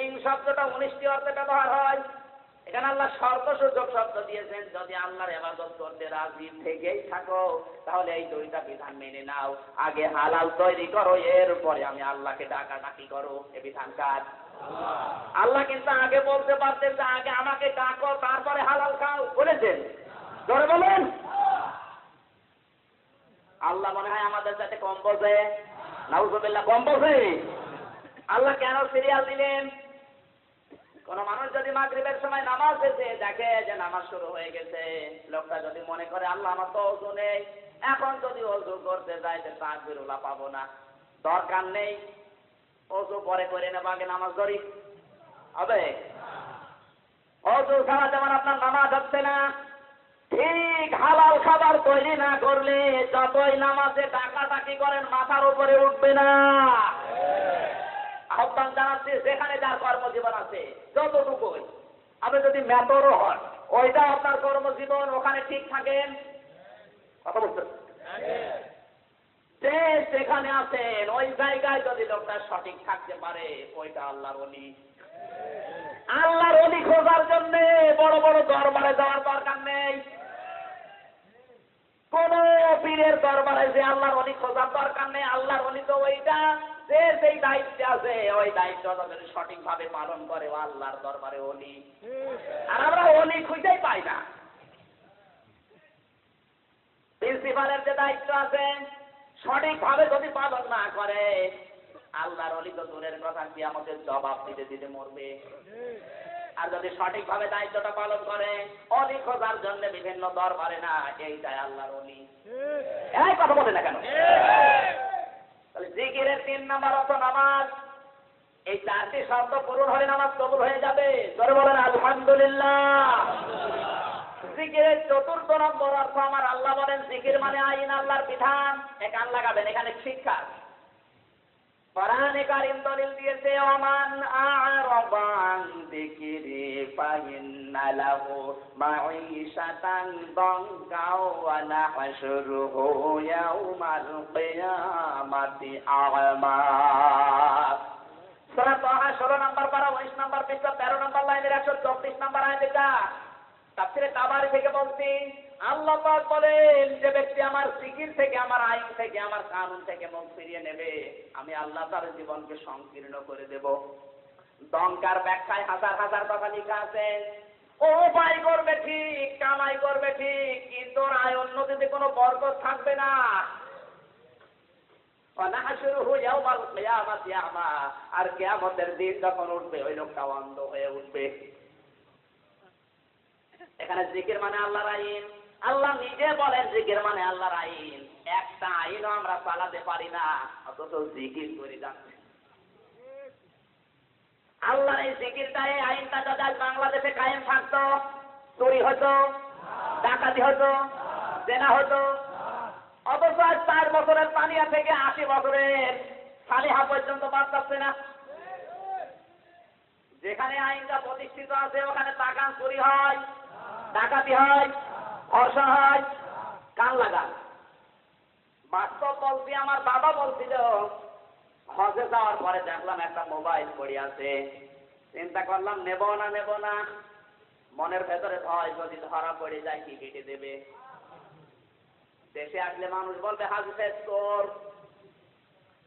ইন শব্দটা 19টি অর্থে ব্যবহার হয়। এখানে আল্লাহ শর্ত সূচক শব্দ দিয়েছেন, যদি আল্লাহর ইবাদত করতে রাজি থেকেই থাকো, তাহলে এই 2টা বিধান মেনে নাও। আগে হালাল তৈরি করো, এরপরে আমি আল্লাহকে ডাকাডাকি করো। এই বিধান কার? আল্লাহ কিন্তু আগে বলতে পারতেন যে আগে আমাকে ডাকো, তারপরে হালাল খাও, বলেছেন? জোরে বলেন। আল্লাহ মনে হয় আমাদের সাথে কম বোঝে, নাউজুবিল্লাহ, কম বোঝে। আল্লাহ কেন সিরিয়াল দিলেন? কোন মানুষ যদি মাগরিবের সময় নামাজ পড়ে দেখে যে নামাজ শুরু হয়ে গেছে, লোকটা যদি মনে করে আল্লাহ আমার তো ওযু নেই, এখন যদি ওযু করতে যায় তো তাকবীরুল্লাহ পাবো না, দরকার নেই, ওযু পরে করে নেব, আগে নামাজ ধরি, হবে? ওযু ছাড়া যেমন আপনার নামাজ হচ্ছে না, ঠিক হালাল খাবার তৈরি না করলে যতই নামাজে ডাকাডাকি করেন মাথার উপরে উঠবে না। আহ্বান জানাচ্ছি, যেখানে যার কর্মজীবন আছে যতটুকুই, আপনি যদি মেথরও হন, ওইটা আপনার কর্মজীবন, ওখানে ঠিক থাকেন। কথা বলছেন? যে যেখানে আছেন ওই জায়গায় যদি লোকটা সঠিক থাকতে পারে, ওইটা আল্লাহর ওলি। আল্লাহর ওলি খোঁজার জন্য বড় বড় দরবারে যাওয়ার দরকার নেই। কোন পীরের দরবারে যে আল্লাহর ওলি খোঁজার দরকার নেই। আল্লাহর ওলি তো ওইটা, যে যেই দায়িত্বে আছে ওই দায়িত্ব যদি সঠিকভাবে পালন করে, ও আল্লাহর দরবারে ওলি। আর আমরা ওলি খুঁজেই পাই না। প্রিন্সিপালের যে দায়িত্ব আছে সঠিকভাবে যদি পালন না করে, আল্লাহর ওলি তো দূরের কথা, কিয়ামতের জবাব দিতে দিতে মরবে। আর যদি সঠিকভাবে দায়িত্বটা পালন করে, ওলি খোঁজার জন্য বিভিন্ন দরবারে না, এইটাই আল্লাহর ওলি। এই কথা বলে না কেন? তাহলে জিকিরের 3 নাম্বার অর্থ নামাজ। এই 4টি শর্ত পূরণ হলে নামাজ কবুল হয়ে যাবে। জোরে বলেন আলহামদুলিল্লাহ। জিকিরের 4র্থ নম্বর অর্থ আমার আল্লাহ বলেন জিকির মানে আইন, আল্লাহর বিধান। কান লাগাবেন, এখানে শিক্ষা। কোরআনে কারীম দলিল দিয়েছে, ওমান আ'রাদা আন যিকরি ফাইন্না লাহু মাঈশাতান দানকা ওয়া নাহশুরুহু ইয়াওমাল কিয়ামাতি আ'মা। সূরা তাহা 16 নম্বর পারা 19 নম্বর পৃষ্ঠা 13 নম্বর লাইনের 134 নম্বর আয়াত। এটা তাফসীরে তাবারী থেকে বলছি। আল্লাহ পাক বলেন, যে ব্যক্তি আমার জিকির থেকে, আমার আইন থেকে, আমার কানুন থেকে মুখ ফিরিয়ে নেবে, আমি আল্লাহ তার জীবনকে সংকীর্ণ করে দেব। দঙ্কার ব্যাখ্যায় হাজার হাজার কথা লেখা আছে। ও উপায় করবে ঠিক, কামাই করবে ঠিক, কিন্তু আয় উন্নতিতে কোনো বরকত থাকবে না। আর কিয়ামতের দিন যখন উঠবে, ওই লোকটা অন্ধ হয়ে উঠবে। এখানে জিকির মানে আল্লাহর আইন। আল্লাহ নিজে বলেন জিকির মানে আল্লাহর আইন। একটা আইনও আমরা চালাতে পারি না, অথচ জিকির করে যাচ্ছে। আল্লাহর এই জিকিরটা, এই আইনটা যদি আজ বাংলাদেশে কায়েম থাকতো, চুরি হতো, ডাকাতি হতো, জেনা হতো। অথচ আজ 4 বছরের পানিয়া থেকে 80 বছরের সালিহা পর্যন্ত বাদ যাচ্ছে না। যেখানে আইনটা প্রতিষ্ঠিত আছে, ওখানে টাকা চুরি হয়, ডাকাতি হয়, ধর্ষণ হয়। কান লাগান। বাস্তব বলছি, আমার বাবা বলছিল, হজে যাওয়ার পরে দেখলাম একটা মোবাইল পড়ে আছে। চিন্তা করলাম নেব না নেব না। মনের ভেতরে ভয়, যদি ধরা পড়ে যায় কি কেটে দেবে। দেশে আসলে মানুষ বলবে হাজি সাহেব চোর,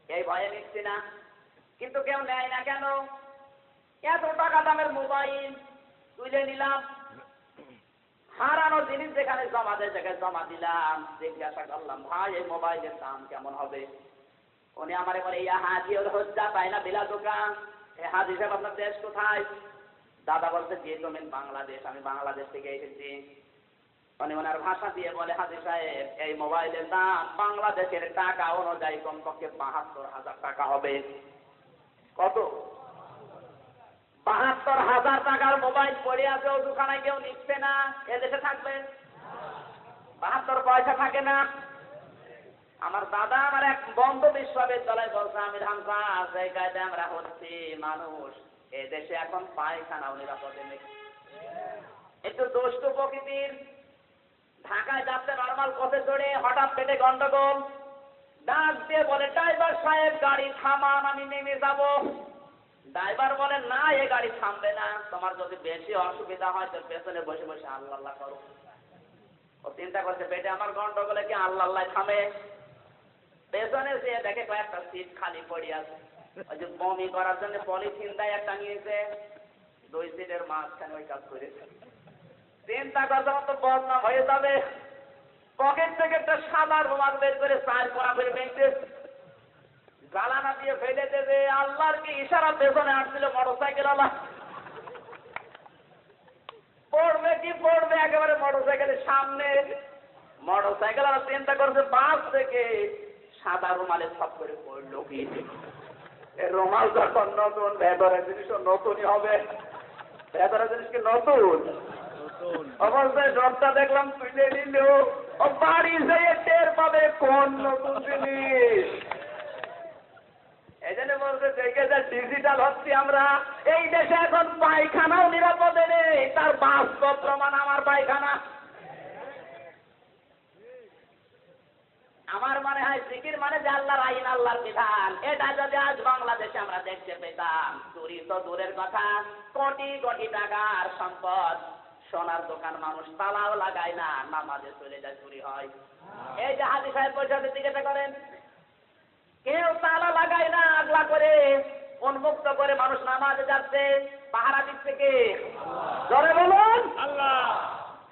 এই ভয়ে নিচ্ছি না। কিন্তু কেউ নেয় না কেন? এত টাকা দামের মোবাইল তুলে নিলাম, হারানো জিনিস যেখানে জমা দেয় সেখানে জমা দিলাম। জিজ্ঞাসা করলাম, ভাই এই মোবাইলের দাম কেমন হবে? উনি আমারে বলে, ইয়া হাজি ওর হজ্জা তাই না বিলা দোকান। হাজি সাহেব আপনার দেশ কোথায়? দাদা বলছে যে তুমি বাংলাদেশ। আমি বাংলাদেশ থেকে এসেছি। উনি ওনার ভাষা দিয়ে বলে, হাজি সাহেব এই মোবাইলের দাম বাংলাদেশের টাকা অনুযায়ী কমপক্ষে 72,000 টাকা হবে। কত? 72,000 টাকার মোবাইল পড়ে আছে, ওখানে কেউ নিচ্ছে না। এদেশে থাকবে 72 পয়সা থাকে না। আমার দাদা আমার এক বন্ধ বিশ্ববিদ্যালয় বলছে, আমি ধামসা জায়গায় আমরা হচ্ছি মানুষ, এদেশে এখন পায়খানাও নিরাপদে নেই। একটু দুষ্টু প্রকৃতির। ঢাকায় যাচ্ছে নর্মাল পথে চড়ে, হঠাৎ পেটে গন্ডগোল। ডাক দিয়ে বলে, ড্রাইভার সাহেব গাড়ি থামান, আমি নেমে যাব। ড্রাইভার বলে, না এ গাড়ি থামবে না, তোমার যদি বেশি অসুবিধা হয় তো পেছনে বসে বসে আল্লাহ আল্লাহ করো। ও চিন্তা করছে পেটে আমার গন্ডগোলে কি আল্লাহ আল্লাহ থামে? পেছনে যেয়ে দেখে কয়েকটা সিট খালি পড়ে আছে। ওই যে বমি করার জন্য পলিথিন দেয় একটা নিয়েছে, 2 সিটের মাঝখানে ওই কাজ করেছে। চিন্তা করছে তো বদনাম হয়ে যাবে। পকেট থেকে একটা সাদা রুমাল বের করে 4 করা করে বেঁচে জ্বালানা দিয়ে ফেলে দেবে। আল্লাহর কি ইশারা, পেছনে আসছিল মোটরসাইকেল আলা, পড়বে কি পড়বে একেবারে মোটরসাইকেলের সামনে। মোটরসাইকেল আলা চিন্তা করছে বাস থেকে সাদা রুমালে সব করে পড়লো কি। রুমাল যখন নতুন, ভেতরের জিনিসও নতুনই হবে। ভেতরের জিনিস কি নতুন? অবশ্যই ডক্টর দেখলাম তুলে নিল, ও বাড়ি যেয়ে টের পাবে কোন নতুন জিনিস। এই জন্য বলছে দেখে যা ডিজিটাল হচ্ছি আমরা। এই দেশে এখন পায়খানাও নিরাপদে নেই, তার বাস্তব প্রমাণ আমার পায়খানা। আমার মনে হয় জিকির মানে যে আল্লাহর আইন, আল্লাহর বিধান। এটা যদি আজ বাংলাদেশে আমরা দেখতে পেতাম, চুরি তো দূরের কথা, কোটি কোটি টাকার সম্পদ, সোনার দোকান মানুষ তালাও লাগায় না, নামাজে চলে যায়, চুরি হয়। এই যে হাজি সাহেব পয়সাতে জিজ্ঞাসা করেন, কেউ তালা লাগায় না, আগলা করে উন্মুক্ত করে মানুষ নামাজে যাচ্ছে, পাহারা দিচ্ছে কে? জোরে বলুন আল্লাহ।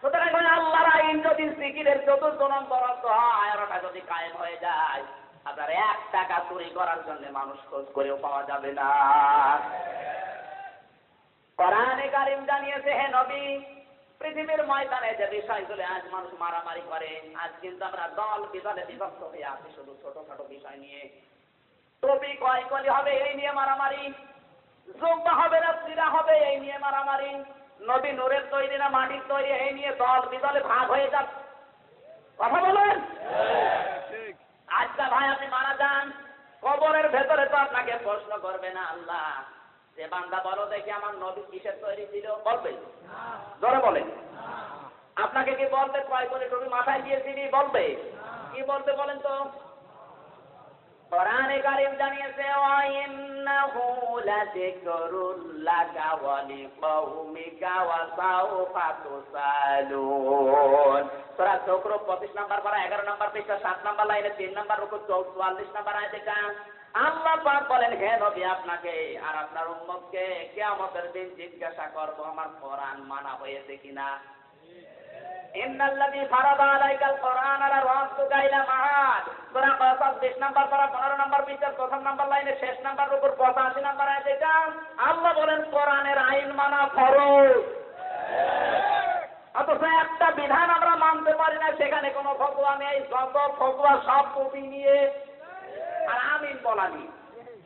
সুতরাং আল্লাহর আইন যদি জিকিরের 4র্থ নম্বর অর্থ হয়, আর ওটা যদি কায়েম হয়ে যায়, আপনার 1 টাকা চুরি করার জন্য মানুষ খোঁজ করেও পাওয়া যাবে না। কোরআনে কারীম জানিয়েছে, হে নবী, পৃথিবীর ময়দানে যে বিষয়গুলো আজ মানুষ মারামারি করে, আজ কিন্তু আমরা দল বিদলে বিভক্ত হয়ে আছি শুধু ছোটখাটো বিষয় নিয়ে। টপি কয় কলি হবে এই নিয়ে মারামারি, জুব্বা হবে না সিরা হবে এই নিয়ে মারামারি, নবী নূরের তৈরি না মাটির তৈরি এই নিয়ে দল বিদলে ভাগ হয়ে যাচ্ছে। কথা বলেন। আচ্ছা ভাই, আপনি মারা যান, কবরের ভেতরে তো আপনাকে প্রশ্ন করবে না আল্লাহ যে বান্দা বলো দেখি আমার নবী কিসের তৈরি ছিল, বলবে? জোরে বলেন। আপনাকে কি বলবে কয় করে টুপি মাথায় দিয়েছিলি, বলবে? কি বলতে বলেন তো? কোরআনে কারীম জানিয়েছে ওয়াইন্নাহু লাযিকরুল লাকা ওয়া লিকাওমিকা ওয়া সাওফা তুসালুন। সূরা যুখরুফ 25 নম্বর পারা 11 নম্বর পৃষ্ঠা 7 নম্বর লাইনে 3 নম্বর রুকু 44 নম্বর আয়াতে আল্লাহ পাক বলেন, হে নবী আপনাকে আর আপনার উম্মতকে কিয়ামতের দিন জিজ্ঞাসা করব আমার কোরআন মানা হয়েছে কিনা। ইন্নাল্লাযী ফারাদা আলাইকাল কোরআন আলা রাব্বিকা ইলা মাআদ। সূরা কসস 20 নম্বর পারা 15 নম্বর পৃষ্ঠার প্রথম নম্বর লাইনে শেষ নম্বর রুকুর 85 নম্বর আয়াতে আল্লাহ বলেন কোরআনের আইন মানা ফরজ। অথচ একটা বিধান আমরা মানতে পারি না, সেখানে কোনো ফতোয়া নেই, যত ফতোয়া সব কপি নিয়ে আর আমিন বলানি।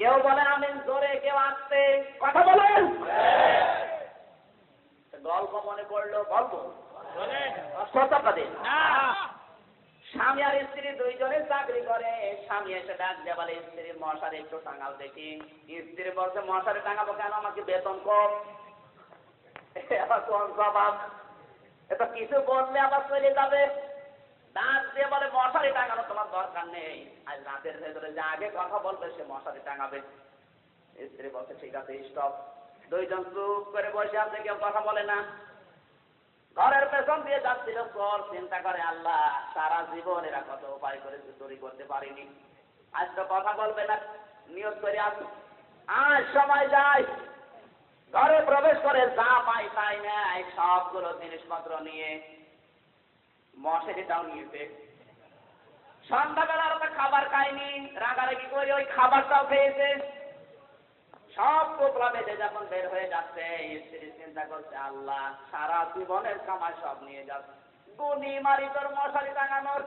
কেউ বলে আমিন জোরে, কেউ আসতে। কথা বলেন। গল্প মনে পড়লো, বলবো? স্বামী আর স্ত্রী দুইজনে চাকরি করে। স্বামী এসে ডাক দিয়ে বলে স্ত্রী মশারি একটু টাঙাও দেখি। স্ত্রী বলছে মশারি টাঙাবো কেন, আমাকে বেতন কম। কোন জবাব? এটা কিছু বললে আবার চলে যাবে। ডাক দিয়ে বলে মশারি টাঙানো তোমার দরকার নেই, আজ রাতের ভেতরে যে আগে কথা বলবে সে মশারি টাঙাবে। স্ত্রী বলছে ঠিক আছে স্টপ। দুইজন চুপ করে বসে আছে, কেউ কথা বলে না। ঘরের পেছন দিয়ে যাচ্ছিল চোর, চিন্তা করে আল্লাহ সারা জীবন এরা কত উপায় করে চুরি করতে পারিনি, আজ তো কথা বলবে না, নিয়ত করে আস। আজ সময় যায়, ঘরে প্রবেশ করে যা পাই তাই নেয়, সবগুলো জিনিসপত্র নিয়ে মশারিটাও নিয়েছে। সন্ধ্যাবেলা ওটা খাবার খায়নি, রাগারাগি করে ওই খাবারটাও খেয়েছে। সব টুকরা বেঁধে যখন বের হয়ে যাচ্ছে, স্ত্রী চিন্তা করছে আল্লাহ সারা জীবনের কামাই সব নিয়ে যাচ্ছে, গুনি মারি তোর মশারি টাঙানোর।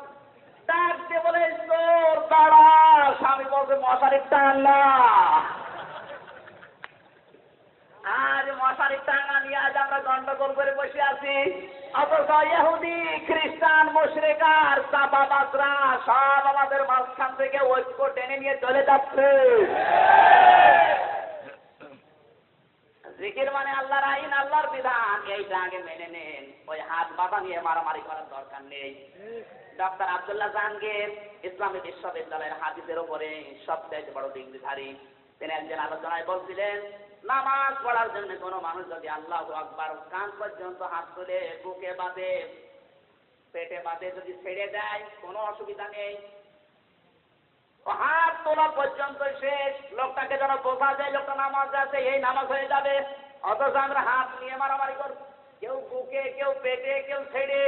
ডাক দিয়ে বলে তোর দাঁড়া। স্বামী বলছে মশারি টাঙা। আজ মশারি টাঙা নিয়ে আজ আমরা গন্ডগোল করে বসে আছি। অথচ ইহুদি খ্রিস্টান মুশরিকার চাপাবাজরা সব আমাদের মাঝখান থেকে ঐক্য টেনে নিয়ে চলে যাচ্ছে। জিকির মানে আল্লাহর আইন, আল্লাহর বিধান, এইটা আগে মেনে নেন। ওই হাত বাঁধা নিয়ে মারামারি করার দরকার নেই। ডক্টর আব্দুল্লাহ জাহাঙ্গীর ইসলামী বিশ্ববিদ্যালয়ের হাদিসের উপরে সবচেয়ে বড় ডিগ্রিধারী, তিনি একজন আলোচনায় বলছিলেন নামাজ পড়ার জন্য কোনো মানুষ যদি আল্লাহু আকবার কান পর্যন্ত হাত তুলে বুকে বাঁধে পেটে বাঁধে যদি ছেড়ে দেয় কোনো অসুবিধা নেই। হাত তোলা পর্যন্ত শেষ, লোকটাকে যেন বোঝা যায় লোকটা নামাজ আছে, এই নামাজ হয়ে যাবে। অথচ আমরা হাত নিয়ে মারামারি করব, কেউ বুকে, কেউ পেটে, কেউ ছেড়ে।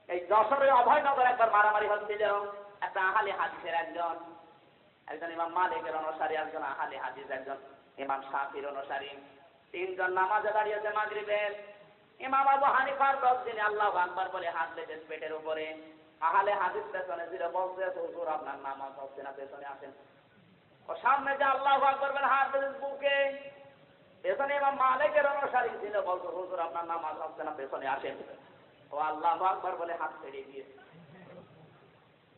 এই যশোরের অভয়নগর একবার মারামারি হচ্ছিল। একটা আহলে হাদিসের একজন ইমাম মালিকের অনুসারী, একজন আহলে হাদিস, একজন ইমাম শাফির অনুসারী, তিনজন নামাজে দাঁড়িয়েছে মাগরিবের। ইমাম আবু হানিফার লোক যিনি আল্লাহু আকবার বলে হাত বেঁধে পেটের উপরে, আহলে হাদিস পেছনে ছিল, বলছে হুজুর আপনার নামাজ হচ্ছে না, পেছনে আসেন। ও সামনে যে আল্লাহু আকবার বলে হাত বেঁধে বুকে, পেছনে ইমাম মালিকের অনুসারী ছিল, বলছে হুজুর আপনার নামাজ হচ্ছে না, পেছনে আসেন। ও আল্লাহু আকবার বলে হাত ছেড়ে দিয়েছে।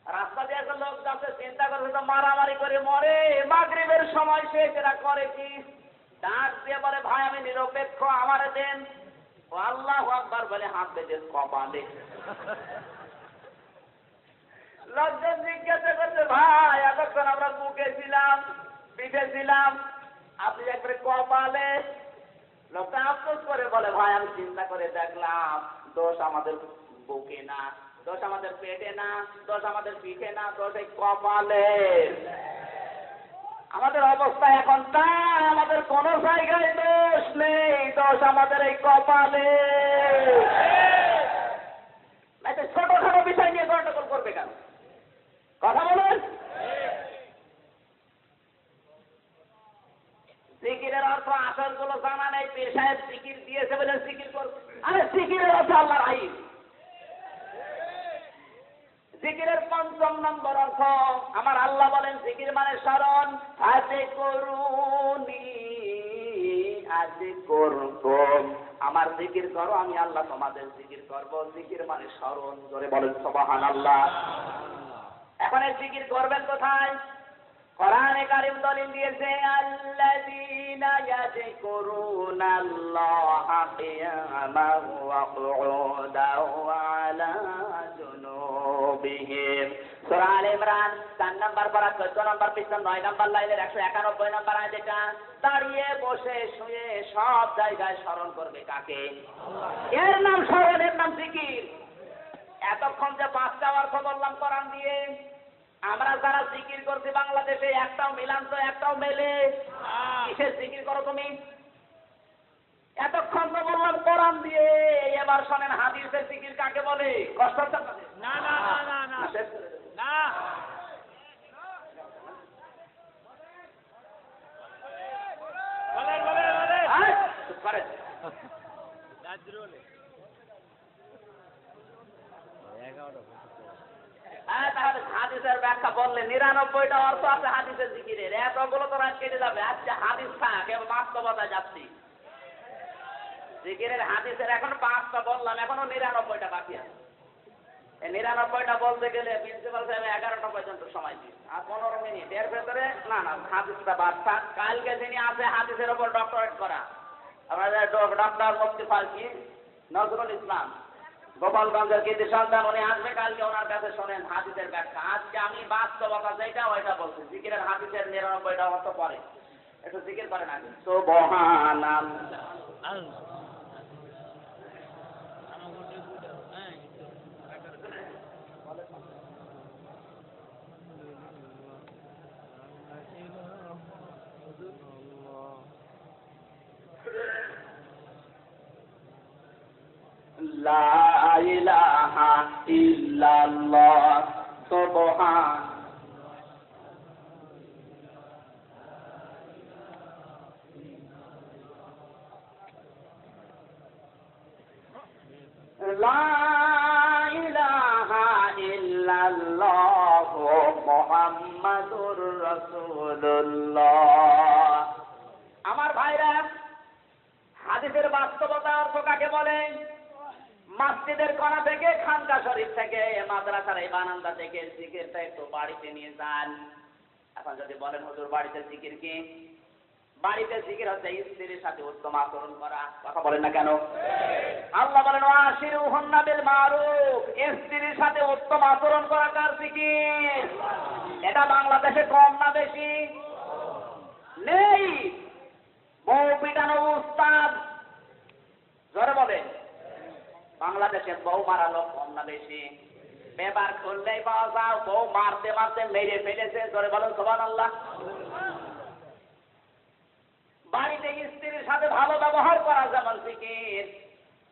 রাস্তা দিয়ে একটা লোক যাচ্ছে, চিন্তা করবে তো মারামারি করে মরে, মাগরিবের সময় শেষ, এরা করে কি? ডাক দিয়ে বলে ভাই আমি নিরপেক্ষ, আমারে দেন। ও আল্লাহু আকবার বলে হাত বেঁধে কপালে। লোকজন জিজ্ঞাসা করছে ভাই এতক্ষণ আমরা বুকে ছিলাম, পিঠে ছিলাম, আপনি একবারে কপালে। লোকটা আফসোস করে বলে ভাই আমি চিন্তা করে দেখলাম দোষ আমাদের বুকে না, দোষ আমাদের পেটে না, দোষ আমাদের পিঠে না, দোষ এই কপালে। আমাদের অবস্থা এখন তাই, আমাদের কোন জায়গায় দোষ নেই, দোষ আমাদের এই কপালে। ছোটখাটো বিষয় নিয়ে গন্ডগোল করবে কেন? কথা বলেন। জিকিরের অর্থ আসল গুলো জানা নেই, পেশায় জিকির দিয়েছে বলে জিকির করবে। আরে জিকিরের অর্থ আল্লাহর আইন। জিকিরের পঞ্চম নম্বর অর্থ, আমার আল্লাহ বলেন জিকির মানে স্মরণ। আজে করুনি আজে করুন, আমার জিকির করো, আমি আল্লাহ তোমাদের জিকির করব। জিকির মানে স্মরণ। জোরে বলেন সুবহানাল্লাহ। এখন এই জিকির করবেন কোথায়? কোরআনে কারীম দলিল দিয়েছে, আল্লাযীনা ইয়াযকুরুনাল্লাহা কিয়ামান ওয়া কুউদান ওয়া আলা জুনুবিহিম। সূরা আলে ইমরান 4 নম্বর পারা 14 নম্বর পৃষ্ঠা 9 নম্বর লাইনের 191 নম্বর আয়াত। এটা দাঁড়িয়ে বসে শুয়ে সব জায়গায় স্মরণ করবে কাকে? এর নাম স্মরণ, এর নাম জিকির। এতক্ষণ যে 5টা অর্থ বললাম কোরআন দিয়ে, আমরা যারা জিকির করছি বাংলাদেশে একটাও মিলান তো, একটাও মেলে? কিসের জিকির করো তুমি? এতক্ষণ তো বললাম কোরআন দিয়ে, এবার শোনেন হাদিসের জিকির কাকে বলে। কষ্ট হচ্ছে আপনাদের? না না না না না না, বলেন বলেন বলেন। চুপ করেন। তাহলে হাদিসের ব্যাখ্যা বললে 99টা অর্থ আছে হাদিসের জিকিরের, এতগুলো তো রাত কেটে যাবে। আচ্ছা হাদিস থাক, এবার বাস্তবতায় যাচ্ছি। জিকিরের হাদিসের এখন 5টা বললাম, এখনো 99টা বাকি আছে। এই 99টা বলতে গেলে প্রিন্সিপাল সাহেব 11টা পর্যন্ত সময় দিন, আর 15 মিনিট এর ভেতরে না হাদিসটা বার্তা। কালকে যিনি আছে হাদিসের ওপর ডক্টরেট করা, আমাদের ডক্টর মুফতি ফারুকি নজরুল ইসলাম গোপালগঞ্জের কৃতি সন্তান, উনি আসবে কালকে, ওনার কাছে শোনেন হাদিসের ব্যাখ্যা। আজকে আমি বাস্তবতা যেটা ওইটা বলছি। জিকিরের হাদিসের 99টা অর্থ পরে একটু জিকির করেন আগে। সুবহানাল্লাহ। লা ইলাহা ইল্লাল্লাহ সুবহান। লা ইলাহা ইল্লাল্লাহ মুহাম্মাদুর রাসূলুল্লাহ। আমার ভাইরা, হাদিসের বাস্তবতা অর্থ কাকে বলে? মসজিদের কোণা থেকে, খানকা শরীফ থেকে, মাদ্রাসার এই বারান্দা থেকে জিকিরটা একটু বাড়িতে নিয়ে যান। এখন যদি বলেন হুজুর বাড়িতে জিকির কি? বাড়িতে জিকির হচ্ছে স্ত্রীর সাথে উত্তম আচরণ করা। কথা বলেন না কেন? আল্লাহ বলেন ওয়াশিরুহুন্না বিল মারুফ, স্ত্রীর সাথে উত্তম আচরণ করা কার জিকির? এটা বাংলাদেশে কম না বেশি? নেই। বউ পিটানো উস্তাদ, জোরে বলেন। বাংলাদেশে বউ মারালো কম না বেশি? পেপার খুললেই পাওয়া যায় বউ মারতে মারতে মেরে ফেলেছে। জোরে বলেন সুবহানাল্লাহ। বাড়িতে স্ত্রীর সাথে ভালো ব্যবহার করা যেমন জিকির,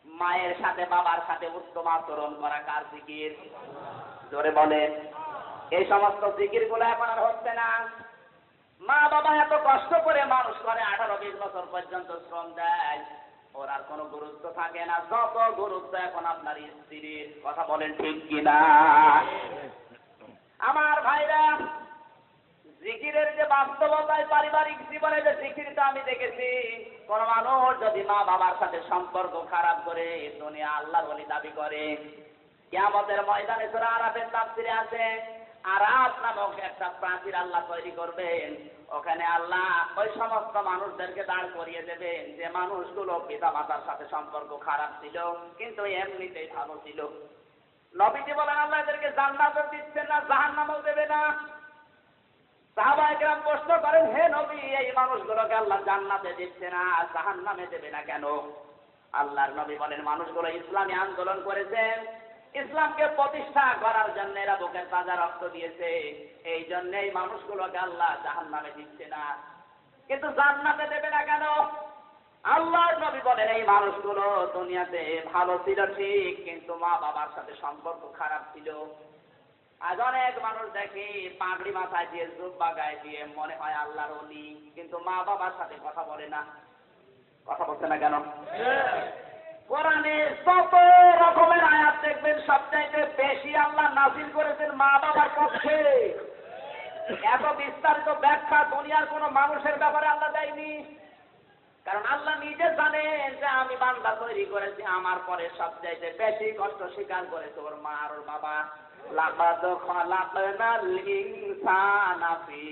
মায়ের সাথে বাবার সাথে উত্তম আচরণ করা কার জিকির? জোরে বলেন। এই সমস্ত জিকির গুলো এখন আর হচ্ছে না। মা বাবা এত কষ্ট করে মানুষ করে, 18-20 বছর পর্যন্ত শ্রম দেয়, ওর আর কোনো গুরুত্ব থাকে না। যত গুরুত্ব এখন আপনার স্ত্রীর। কথা বলেন ঠিক কিনা? আমার ভাইরা, জিকিরের যে বাস্তবতায় পারিবারিক জীবনে যে জিকিরটা আমি দেখেছি, কোন মানুষ যদি মা বাবার সাথে সম্পর্ক খারাপ করে দুনিয়া আল্লাহর ওলি দাবি করে, কিয়ামতের ময়দানে সূরা আরাফের তাফসীরে আছে, আরাফ নামক একটা প্রাচীর আল্লাহ তৈরি করবেন। ওখানে আল্লাহ ওই সমস্ত মানুষদেরকে দাঁড় করিয়ে দেবেন যে মানুষগুলো পিতা মাতার সাথে সম্পর্ক খারাপ ছিল কিন্তু এমনিতেই ভালো ছিল। নবীজি বলেন আল্লাহ এদেরকে জান্নাতও দিচ্ছে না, জাহান্নামও দেবে না। সাহাবায়ে কেরাম প্রশ্ন করেন, হে নবী, এই মানুষগুলোকে আল্লাহ জান্নাতে দিচ্ছে না, জাহান্নামে দেবে না কেন? আল্লাহর নবী বলেন, মানুষগুলো ইসলামী আন্দোলন করেছেন, ইসলামকে প্রতিষ্ঠা করার জন্য এরা বুকের তাজা রক্ত দিয়েছে, এই জন্যই মানুষগুলোকে আল্লাহ জাহান্নামে দিচ্ছে না। কিন্তু জান্নাতে দেবে না কেন? আল্লাহর নবী বলেন, এই মানুষগুলো দুনিয়াতে ভালো ছিল ঠিক, কিন্তু মা বাবার সাথে সম্পর্ক খারাপ ছিল। আজ অনেক মানুষ দেখি পাগড়ি মাথায় দিয়ে, জুব্বা গায়ে দিয়ে, মনে হয় আল্লাহর ওলি, কিন্তু মা বাবার সাথে কথা বলে না। কথা বলছে না কেন? কোরআনে যত রকমের আয়াত দেখবেন, সবচাইতে বেশি আল্লাহ নাযিল করেছেন মা বাবার পক্ষে। এত বিস্তারিত ব্যাখ্যা দুনিয়ার কোন মানুষের ব্যাপারে আল্লাহ দেয়নি। কারণ আল্লাহ নিজে জানেন যে আমি বান্দা তৈরি করেছি, আমার পরে সবচাইতে বেশি কষ্ট স্বীকার করেছে ওর মা আর ওর বাবা। লাকাদ খালাকনাল ইনসানা ফি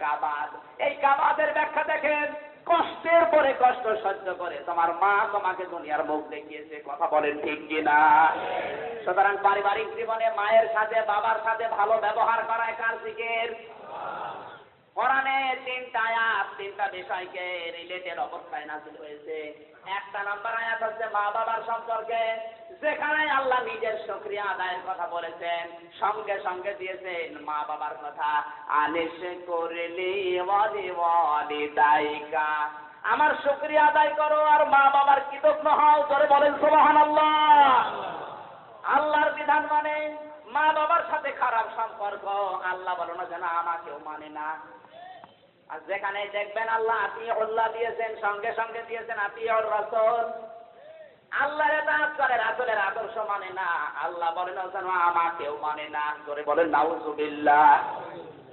কাবাদ। এই কাবাদের ব্যাখ্যা দেখেন, কষ্টের পরে কষ্ট সহ্য করে তোমার মা তোমাকে দুনিয়ার মুখ দেখিয়েছে। কথা বলেন ঠিক কিনা? সুতরাং পারিবারিক জীবনে মায়ের সাথে বাবার সাথে ভালো ব্যবহার করায় কার জিকির? কোরআনে 3টা আয়াত 3টা বিষয়কে রিলেটেড অবস্থায় নাযিল হয়েছে। একটা নাম্বার আয়াত হচ্ছে মা বাবার সম্পর্কে, যেখানে আল্লাহ নিজের শুকরিয়া আদায়ের কথা বলেছেন, সঙ্গে সঙ্গে দিয়েছেন মা বাবার কথা। আনিশকুরলি ওয়ালিদাইকা, আমার শুকরিয়া আদায় করো আর মা বাবার কৃতজ্ঞ হও। জোরে বলেন সুবহানাল্লাহ। আল্লাহর বিধান মানে মা বাবার সাথে খারাপ সম্পর্ক, আল্লাহ বলো না যেন আমাকেও মানে না। আর যেখানে দেখবেন আল্লাহ আতিউল্লাহ দিয়েছেন, সঙ্গে সঙ্গে দিয়েছেন আতিউর রাসূল। আল্লাহর ইতাআত করে রাসূলের আদর্শ মানে না, আল্লাহ বলেন যেন আমাকেও মানে না। জোরে বলেন নাউযুবিল্লাহ।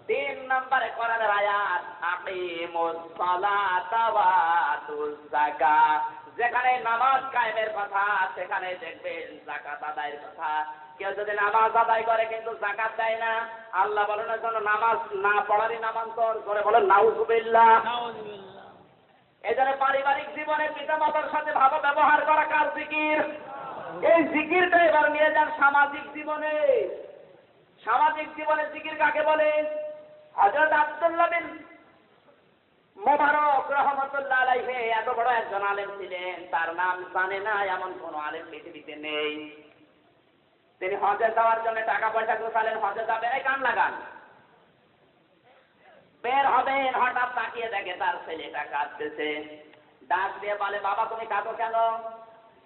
3 নম্বরে কোরআনের আয়াত আকিমুস সালাতা ওয়া আতুজ যাকাত, যেখানে নামাজ কায়েমের কথা সেখানে দেখবেন যাকাত আদায়ের কথা। কেউ যদি নামাজ আদায় করে কিন্তু যাকাত দেয় না, আল্লাহ বলেন যেন নামাজ না পড়ারই নামান্তর। করে বলেন নাউযুবিল্লাহ। এজন্য পারিবারিক জীবনে পিতামাতার সাথে ভালো ব্যবহার করা কার জিকির? এই জিকিরটা এবার নিয়ে যান সামাজিক জীবনে। সামাজিক জীবনে জিকির কাকে বলে? হযরত আব্দুল্লাহ বিন মুবারক রাহমাতুল্লাহ আলাইহি এত বড় একজন আলেম ছিলেন, তার নাম জানে না এমন কোন আলেম পৃথিবীতে নেই। তিনি হজে যাওয়ার জন্য টাকা পয়সা গোছালেন, হজে যাবেন, এই গান লাগান, বের হবেন, হঠাৎ তাকিয়ে দেখে তার ছেলেটা কাঁদতেছে। ডাক দিয়ে বলে, বাবা তুমি কাঁদো কেন?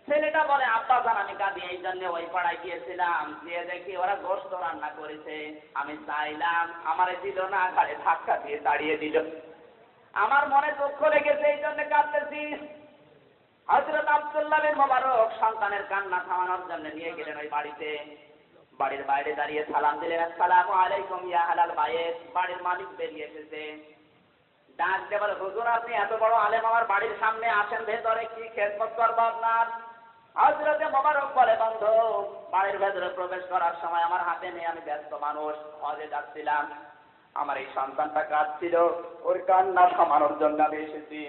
ছেলেটা বলে, আব্বা জান আমি কাঁদি এই জন্য ওই পাড়ায় গিয়েছিলাম, গিয়ে দেখি ওরা গোশত রান্না করেছে, আমি চাইলাম আমারে দিল না, ঘাড়ে ধাক্কা দিয়ে তাড়িয়ে দিল, আমার মনে দুঃখ লেগেছে এই জন্য কাঁদতেছি। হযরত আব্দুল্লাহ বিন মুবারক সন্তানের কান্না থামানোর জন্য নিয়ে গেলেন ওই বাড়িতে। বাড়ির বাইরে দাঁড়িয়ে সালাম দিলেন, আসসালামু আলাইকুম ইয়া আহলাল বাইত। বাড়ির মালিক বেরিয়ে এসেছে। ডাক দিয়ে বলে, হুজুর আপনি এত বড় আলেম, আমার বাড়ির সামনে আসেন, ভেতরে কি খেদমত করব আপনার? হযরত মুবারক বলে, বন্ধু বাড়ির ভেতরে প্রবেশ করার সময় আমার হাতে নেই, আমি ব্যস্ত মানুষ, হজে যাচ্ছিলাম, আমার এই সন্তানটা কাঁদছিল, ওর কান্না থামানোর জন্য আমি এসেছি।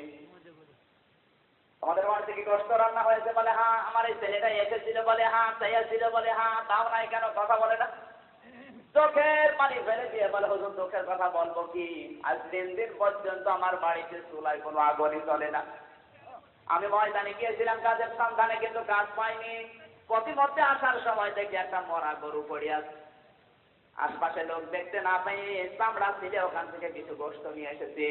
আমাদের বাড়িতে কি গোশত রান্না হয়েছে? বলে হ্যাঁ। আমার এই ছেলেটা এসেছিল? বলে হ্যাঁ। চাইছিল? বলে হ্যাঁ। তাও নাই কেন? কথা বলে না। চোখের পানি ফেলে দিয়ে বলে, হুজুর দুঃখের কথা বলবো কি, আজ 3 দিন পর্যন্ত আমার বাড়িতে চুলায় কোনো আগুনই চলে না। আমি ময়দানে গিয়েছিলাম কাজের সন্ধানে, কিন্তু কাজ পাইনি। প্রতিমধ্যে আসার সময় দেখি একটা মরা গরু পড়ে আছে। আশপাশে লোক দেখতে না পেয়ে চামড়া ছিলে ওখান থেকে কিছু গোশত নিয়ে এসেছি।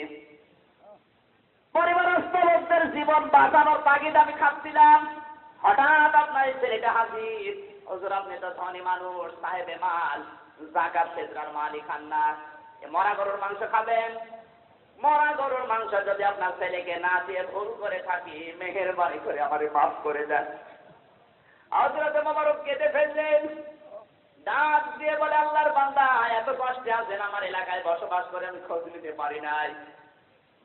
পরিবারস্থ লোকদের জীবন বাঁচানোর তাগিদ আমি খাচ্ছিলাম, হঠাৎ আপনার এই ছেলেটা হাজির। হুজুর আপনি তো ধনী মানুষ, সাহেবে মাল, যাকাত ফিতরার মালই খান না, মরা গরুর মাংস খাবেন? মরা গরুর মাংস যদি আপনার ছেলেকে না দিয়ে ভুল করে থাকি, মেহেরবানি করে আমারে মাফ করে দেন। হযরত মুবারক কেঁদে ফেললেন। ডাক দিয়ে বলে, আল্লাহর বান্দা এত কষ্টে আছেন, আমার এলাকায় বসবাস করে আমি খোঁজ নিতে পারি নাই।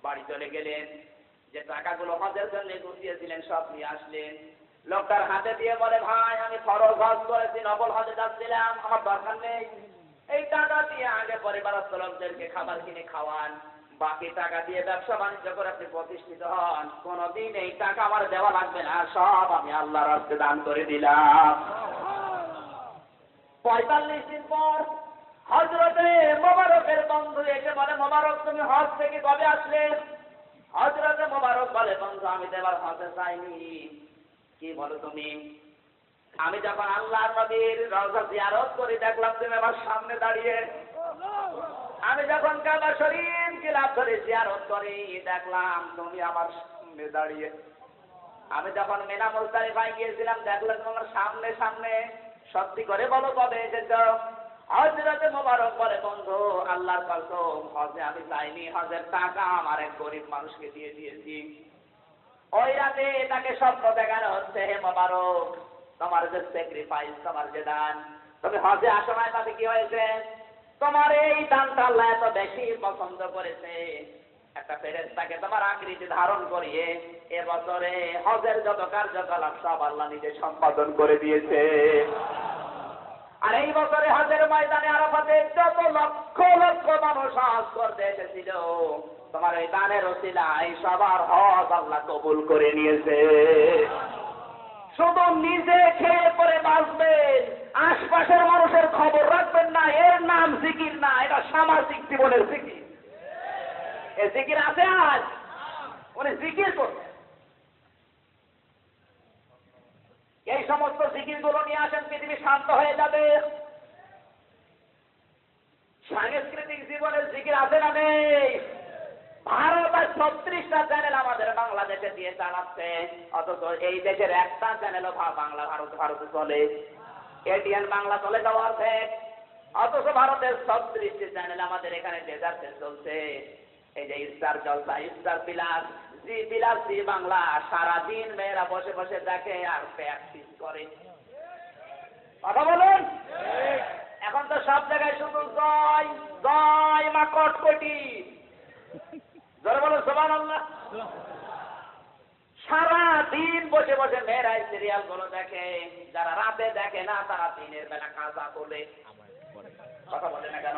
বাড়ি চলে গেলেন, যে টাকাগুলো হজের জন্য গুছিয়েছিলেন সব নিয়ে আসলেন। লোকটার হাতে দিয়ে বলে, ভাই আমি ফরজ হজ করেছি, নফল হজে যাচ্ছিলাম, আমার দরকার নেই, এই টাকা দিয়ে আগে পরিবারস্থ লোকদেরকে খাবার কিনে খাওয়ান, বাকি টাকা দিয়ে ব্যবসা বাণিজ্য করে আপনি প্রতিষ্ঠিত হন, কোনদিন এই টাকা আমার দেওয়া লাগবে না, সব আমি আল্লাহর রাস্তায় দান করে দিলাম। 45 দিন পর হযরতে মুবারকের বন্ধু এসে বলে, মুবারক তুমি হজ থেকে কবে আসলে? হযরতে মুবারক বলে, বন্ধু আমি তো এবার হজে যাইনি। কি বলো তুমি? আমি যখন আল্লাহর নবীর রওজা জিয়ারত করি দেখলাম তুমি আমার সামনে দাঁড়িয়ে। আমি যখন কাবা শরীফ গিলাফ ধরে জিয়ারত করি দেখলাম তুমি আমার সামনে দাঁড়িয়ে। আমি যখন মিনা মুজদালিফায় গিয়েছিলাম দেখলাম তোমার সামনে সামনে। সত্যি করে বলো কবে এসেছো? হযরতে মুবারক বলে, বন্ধু আল্লাহর কসম হজে আমি যাইনি, হজের টাকা আমার এক গরিব মানুষকে দিয়ে দিয়েছি। ওই রাতে তাকে স্বপ্ন দেখানো হচ্ছে, হে মুবারক তোমার যে স্যাক্রিফাইস, তোমার যে দান, তুমি হজে আসো নাই, তাতে কি হয়েছে? তোমার এই দানটা আল্লাহ এত বেশি পছন্দ করেছে, একটা ফেরেশতাকে তোমার আকৃতি ধারণ করিয়ে এবছরে হজের যত কার্যকলাপ সব আল্লাহ নিজে সম্পাদন করে দিয়েছে। আর এই বছরে হজের ময়দানে আরাফাতে যত লক্ষ লক্ষ মানুষ হজ করতে এসেছিল, তোমার এই দানের ওসিলায় সবার হজ আল্লাহ কবুল করে নিয়েছে। শুধু নিজে খেয়ে পরে বাঁচবেন, আশপাশের মানুষের খবর রাখবেন না, এর নাম জিকির না, এটা সামাজিক জীবনের জিকির। এ জিকির আছে আজ, উনি জিকির করবেন। এই সমস্ত জিকিরগুলো নিয়ে আসেন, পৃথিবী শান্ত হয়ে যাবে। সাংস্কৃতিক জীবনের জিকির আছে না নেই? ভারত আর 36টা চ্যানেল আমাদের বাংলাদেশে দিয়ে চালাচ্ছে, অথচ এই দেশের একটা চ্যানেলও বাংলা ভারতে চলে। এটিএন বাংলা চলে যাওয়া আছে, অথচ ভারতের 36টি চ্যানেল আমাদের এখানে ডেজার্টে চলছে। এই যে স্টার জলসা, স্টার বিলাস, জি বিলাস, জি বাংলা, সারাদিন মেয়েরা বসে বসে দেখে আর প্র্যাকটিস করে। কথা বলুন। এখন তো সব জায়গায় শুধু জয় জয় মা কটকটি, জয় বলো সুবহানাল্লাহ। সারা দিন বসে বসে মেয়েরা সিরিয়াল গুলো দেখে, যারা রাতে দেখে না তারা দিনের বেলা কাজা বলে। কথা বলে না কেন?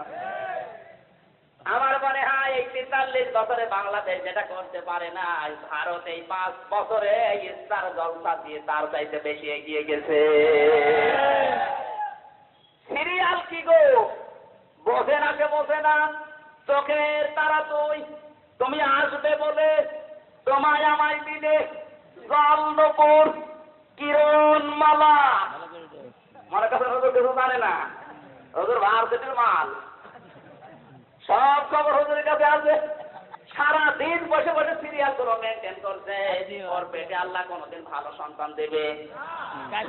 আমার মনে হয় এই 43 বছরে বাংলাদেশ যেটা করতে পারে না, ভারত এই 5 বছরে স্টার জলসা দিয়ে তার চাইতে বেশি এগিয়ে গেছে। সিরিয়াল কি গো, বোঝে না, কে বোঝে না? চোখের তারা তুমি আসবে বলে তোমায় আমায় দিলে জল নপুর কিরণ মালা। মনে কাছে হুজুর কিছু জানে না, হুজুর ভার্সিটির মাল, সব খবর হুজুরের কাছে আছে। সারাদিন বসে বসে সিরিয়াল গুলো মেনটেন করছে। ওর পেটে আল্লাহ কোনদিন ভালো সন্তান দেবে?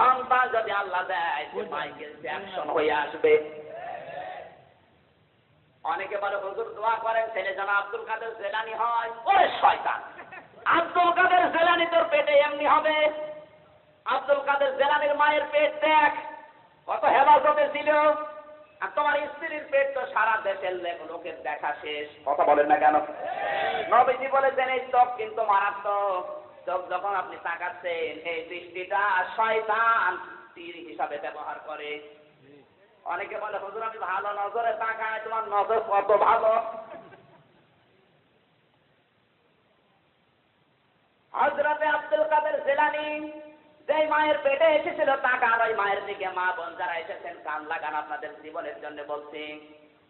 সন্তান যদি আল্লাহ দেয়, মাইকেল জ্যাকসন হয়ে আসবে। অনেকে বলে হুজুর দোয়া করেন ছেলে যেন আব্দুল কাদের জেলানি হয়। ওরে শয়তান, আব্দুল কাদের জেলানি তোর পেটে এমনি হবে? আব্দুল কাদের জেলানির মায়ের পেট দেখ কত হেফাজতে ছিল, আর তোমার স্ত্রীর পেট তো সারা দেশের লোকের দেখা শেষ। কথা বলেন না কেন? নবীজি বলেছেন এই চোখ কিন্তু মারাত্মক। চোখ যখন আপনি তাকাচ্ছেন, এই দৃষ্টিটা শয়তান তীর হিসাবে ব্যবহার করে। অনেকে বলে হুজুর আমি ভালো নজরে তাকাই, তোমার নজর কত ভালো। হযরতে আব্দুল কাদের জিলানী যে মায়ের পেটে এসেছিল, তাকান ওই মায়ের দিকে। মা বোন যারা এসেছেন কান লাগান, আপনাদের জীবনের জন্য বলছি।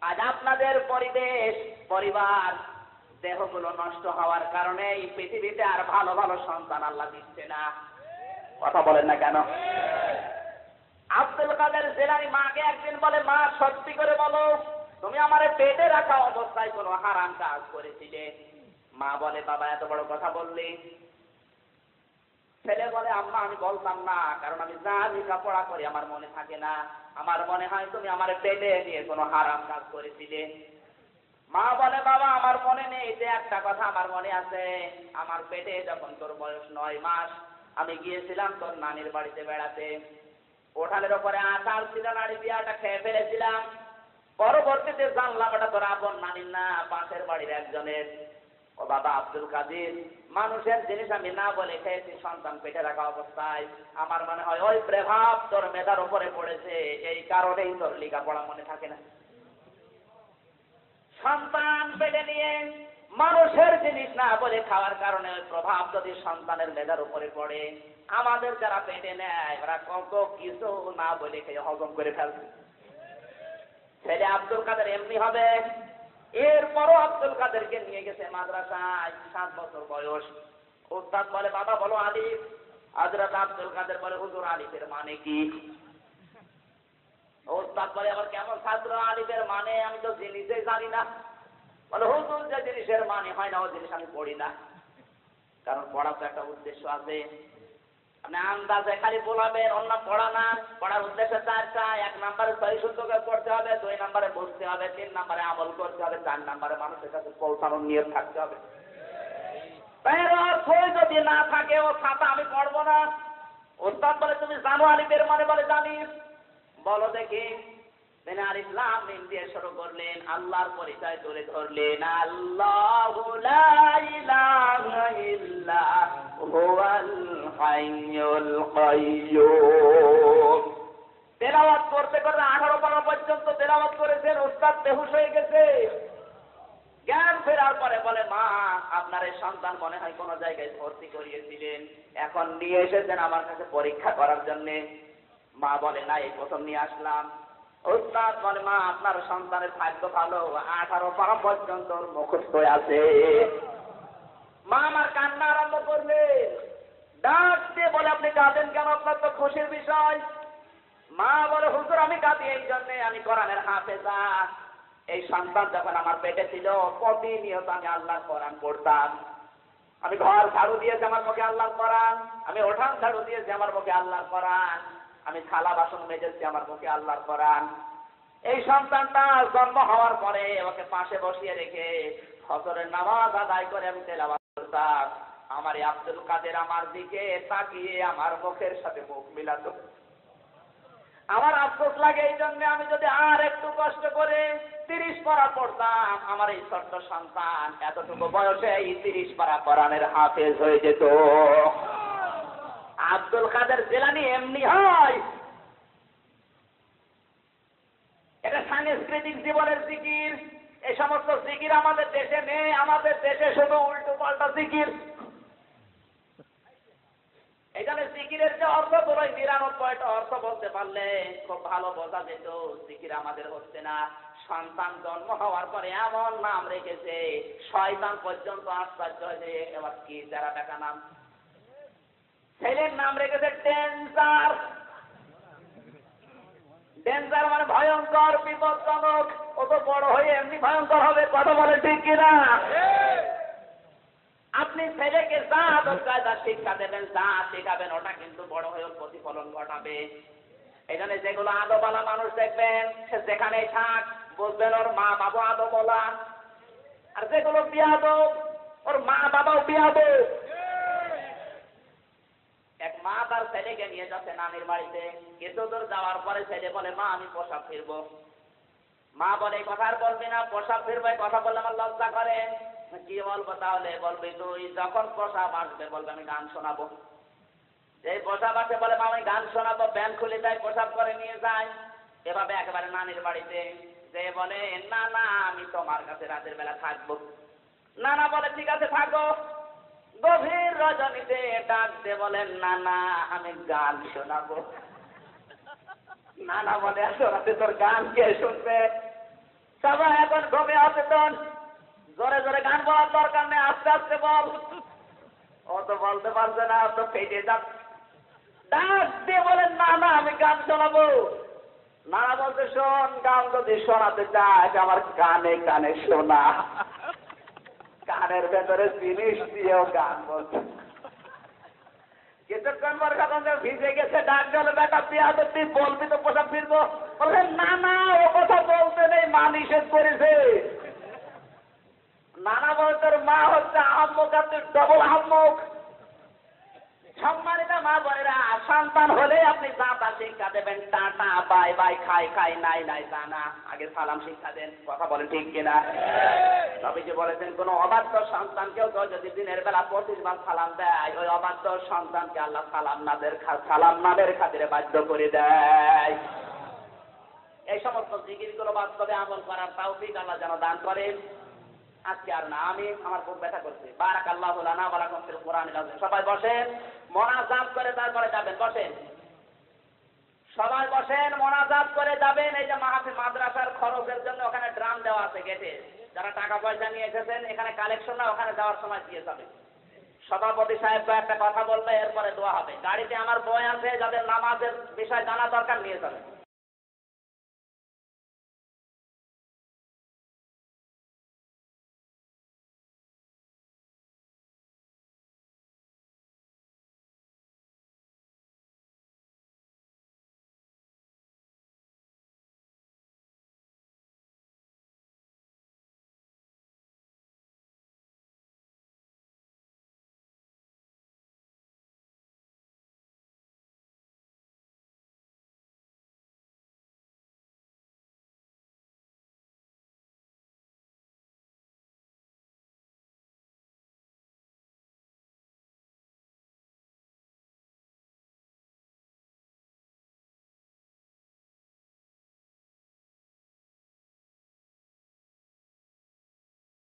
আজ আপনাদের পরিবেশ, পরিবার, দেহগুলো নষ্ট হওয়ার কারণে এই পৃথিবীতে আর ভালো ভালো সন্তান আল্লাহ দিচ্ছে না। কথা বলেন না কেন? আব্দুল কাদের জিলানী মাকে একদিন বলে, মা সত্যি করে বলো তুমি আমার পেটে রাখা অবস্থায় কোনো হারাম কাজ করেছিলে? মা বলে, বাবা এত বড় কথা বললি? ছেলে বলে, আম্মা আমি বলতাম না, কারণ আমি যা লেখাপড়া করি আমার মনে থাকে না, আমার মনে হয় তুমি আমার পেটে নিয়ে কোনো হারাম কাজ করেছিলে। মা বলে, বাবা আমার মনে নেই, যে একটা কথা আমার মনে আছে, আমার পেটে যখন তোর বয়স 9 মাস, আমি গিয়েছিলাম তোর নানির বাড়িতে বেড়াতে। ওঠানের ওপরে আচার ছিল, নাড়ি বিয়াটা খেয়ে ফেলেছিলাম। পরবর্তীতে জানলাম এটা তোর আপন নানির না, পাশের বাড়ির একজনের। ও বাবা আব্দুল কাদের, মানুষের জিনিস আমি না বলে খেয়েছি সন্তান পেটে রাখা অবস্থায়। আমার মনে হয় ওই প্রভাব তোর মেধার উপরে পড়েছে, এই কারণেই তোর লেখাপড়া মনে থাকে না। সন্তান পেটে নিয়ে মানুষের জিনিস না বলে খাওয়ার কারণে ওই প্রভাব যদি সন্তানের মেধার উপরে পড়ে, আমাদের যারা পেটে নেয় ওরা কত কিছু না বলে খেয়ে হজম করে ফেলবে। ছেলে আব্দুল কাদের এমনি হবে। এরপরও আব্দুল কাদেরকে নিয়ে গেছে মাদ্রাসায়, 7 বছর বয়স। উস্তাদ বলে, বাবা বলো আলিফ। হযরত আব্দুল কাদের বলে, হুজুর আলিফের মানে কি? উস্তাদ বলে, আবার কেমন ছাত্র, আলিফের মানে আমি তো জিনিসই জানি না। বলে, হুজুর যে জিনিসের মানে হয় না ও জিনিস আমি পড়ি না। কারণ পড়ার তো একটা উদ্দেশ্য আছে। আপনি আন্দাজে খালি বলাবেন, অন্য পড়া না। পড়ার উদ্দেশ্য 4টা। 1 নম্বরে সহি শুদ্ধকে পড়তে হবে, 2 নম্বরে বুঝতে হবে, 3 নম্বরে আমল করতে হবে, 4 নম্বরে মানুষের কাছে পৌঁছানোর নিয়ত থাকতে হবে। এর অর্থ যদি না থাকে ও খাতা আমি পড়বো না। ওস্তাদ বলে, তুমি জানো আলিফের মানে? বলে, জানি। বলো দেখি। তিনি আলিফ লাম মিম দিয়ে শুরু করলেন, আল্লাহর পরিচয় তুলে ধরলেন, আল্লাহু লা ইলাহা ইল্লা হুয়াল হাইয়ুল কাইয়্যুম। তেলাওয়াত করতে করতে 18 পারা পর্যন্ত তেলাওয়াত করেছেন, উস্তাদ বেহুশ হয়ে গেছে। জ্ঞান ফেরার পরে বলে, মা আপনার এই সন্তান মনে হয় কোনো জায়গায় ভর্তি করিয়েছিলেন, এখন নিয়ে এসেছেন আমার কাছে পরীক্ষা করার জন্য। মা বলে, না এই প্রথম নিয়ে আসলাম। উস্তাদ বলে, মা আপনার সন্তানের ভাগ্য ভালো, 18 পারা পর্যন্ত মুখস্থ আছে। মা আমার কান্না আরম্ভ করলেন, ডাক দিয়ে বলে, আপনি কাঁদেন কেন? আপনার তো খুশির বিষয়। মা বলে, হুজুর আমি কাঁদি এই জন্যে, আমি কোরআনের হাফেজা। এই সন্তান যখন আমার পেটে ছিল প্রতিনিয়ত আমি আল্লাহর কোরআন পড়তাম। আমি ঘর ঝাড়ু দিয়েছি আমার মুখে আল্লাহর কোরআন, আমি ওঠান ঝাড়ু দিয়েছি আমার মুখে আল্লাহর কোরআন, আমি থালা বাসন মেজেছি আমার মুখে আল্লাহর কোরআন। এই সন্তানটা জন্ম হওয়ার পরে ওকে পাশে বসিয়ে রেখে ফজরের নামাজ আদায় করে আমি তেলাওয়াত করতাম। আমার এই আব্দুল কাদের আমার দিকে তাকিয়ে আমার মুখের সাথে মুখ মিলাতো। আমার আফসোস লাগে এই জন্য, আমি যদি আর একটু কষ্ট করে 30 পারা পড়তাম, আমার এই ছোট্ট সন্তান এতটুকু বয়সে এই 30 পারা কোরআনের হাফেজ হয়ে যেত। আব্দুল কাদের জিলানী এমনি হয়। এটা সাংস্কৃতিক জীবনের জিকির। এই সমস্ত জিকির আমাদের দেশে নেই, আমাদের দেশে শুধু উল্টো পাল্টা জিকির। এখানে জিকিরের যে অর্থ বলো, 99টা অর্থ বলতে পারলে খুব ভালো বোঝা যেত। জিকির আমাদের হচ্ছে না। সন্তান জন্ম হওয়ার পরে এমন নাম রেখেছে, শয়তান পর্যন্ত আশ্চর্য হয়েছে, এবার কি যারা টাকা নাম। ছেলের নাম রেখেছে ডেঞ্জার। ডেঞ্জার মানে ভয়ঙ্কর, বিপজ্জনক। ও তো বড় হয়ে এমনি ভয়ঙ্কর হবে, কথা বলে ঠিক কিনা? আপনি ছেলেকে যা আদব কায়দা শিক্ষা দেবেন, যা শেখাবেন, ওটা কিন্তু বড় হয়ে প্রতিফলন ঘটাবে। এখানে যেগুলো আদবওয়ালা মানুষ দেখবেন, সে যেখানেই থাক বলবেন ওর মা বাবা আদবওয়ালা। আর যেগুলো বিয়াদব, ওর মা বাবাও বিয়াদব। এক মা তার ছেলেকে নিয়ে যাচ্ছে নানির বাড়িতে। কিছু দূর যাওয়ার পরে ছেলে বলে, মা আমি প্রসাব ফিরবো। মা বলে, এই কথা আর বলবি না, প্রসাব ফিরবো এই কথা বললে আমার লজ্জা করে। কি বলবো তাহলে? বলবি তুই যখন প্রসাব আসবে বলবে আমি গান শোনাবো। যেই প্রসাব আসে বলে, মা আমি গান শোনাবো, ব্যান খুলে যায়, প্রসাব করে নিয়ে যায়। এভাবে একেবারে নানির বাড়িতে যে বলে, না না আমি তোমার কাছে রাতের বেলা থাকবো। নানা বলে, ঠিক আছে থাকো। গভীর রজনীতে ডাক দিয়ে বলেন, না না আমি গান শোনাবো। নানা বলে, এত রাতে তোর গান কে শুনবে? সবাই এখন ঘুমে অচেতন। জোরে জোরে গান বলার দরকার নেই, আস্তে আস্তে বল। ও তো বলতে পারছে না, তো ফেটে যাচ্ছে। ডাক দিয়ে বলেন, না না আমি গান শোনাবো। নানা বলতে, শোন, গান যদি শোনাতে চায় আমার কানে কানে শোনা। কানের ভেতরে জিনিস দিয়েও গান বলছে। কিছুক্ষণ পর যখন ভিজে গেছে, ডাক গেল, বেটা তুই বলবি তো প্রসাব ফিরবো। বললেন, না না ও কথা বলতে নেই, মা নিষেধ করেছে। নানা বলতে, তোর মা হচ্ছে আহম্মক, আর তুই ডবল আহম্মক। সম্মানিত মা বোনেরা, সন্তান হলে আপনি যা তা শিক্ষা দেবেন, টাটা বাই বাই, খাই খাই, নাই নাই তা না, আগে সালাম শিক্ষা দেন। কথা বলেন ঠিক কিনা? নবীজি বলেছেন, কোন অবাধ্য সন্তানকেও যদি দিনের বেলা 25 বার সালাম দেয়, ওই অবাধ্য সন্তানকে আল্লাহ সালাম নাদের খাতিরে বাধ্য করে দেয়। এই সমস্ত জিকিরগুলো বাস্তবে আমল করার তৌফিক আল্লাহ যেন দান করেন। আজকে আর না, আমি আমার খুব ব্যথা করছে। বারাকাল্লাহু লানা ওয়া লাকুম ফিল কুরআনিল আযীম। সবাই বসেন, মোনাজাত করে তারপরে যাবেন। বসেন, সবাই বসেন, মোনাজাত করে যাবেন। এই যে মাহফিল মাদ্রাসার খরচের জন্য ওখানে ড্রাম দেওয়া আছে গেটে। যারা টাকা পয়সা নিয়ে এসেছেন, এখানে কালেকশন না, ওখানে যাওয়ার সময় দিয়ে যাবেন। সভাপতি সাহেব একটা কথা বলবে, এরপরে দোয়া হবে। গাড়িতে আমার বই আছে, যাদের নামাজের বিষয় জানা দরকার নিয়ে যাবেন।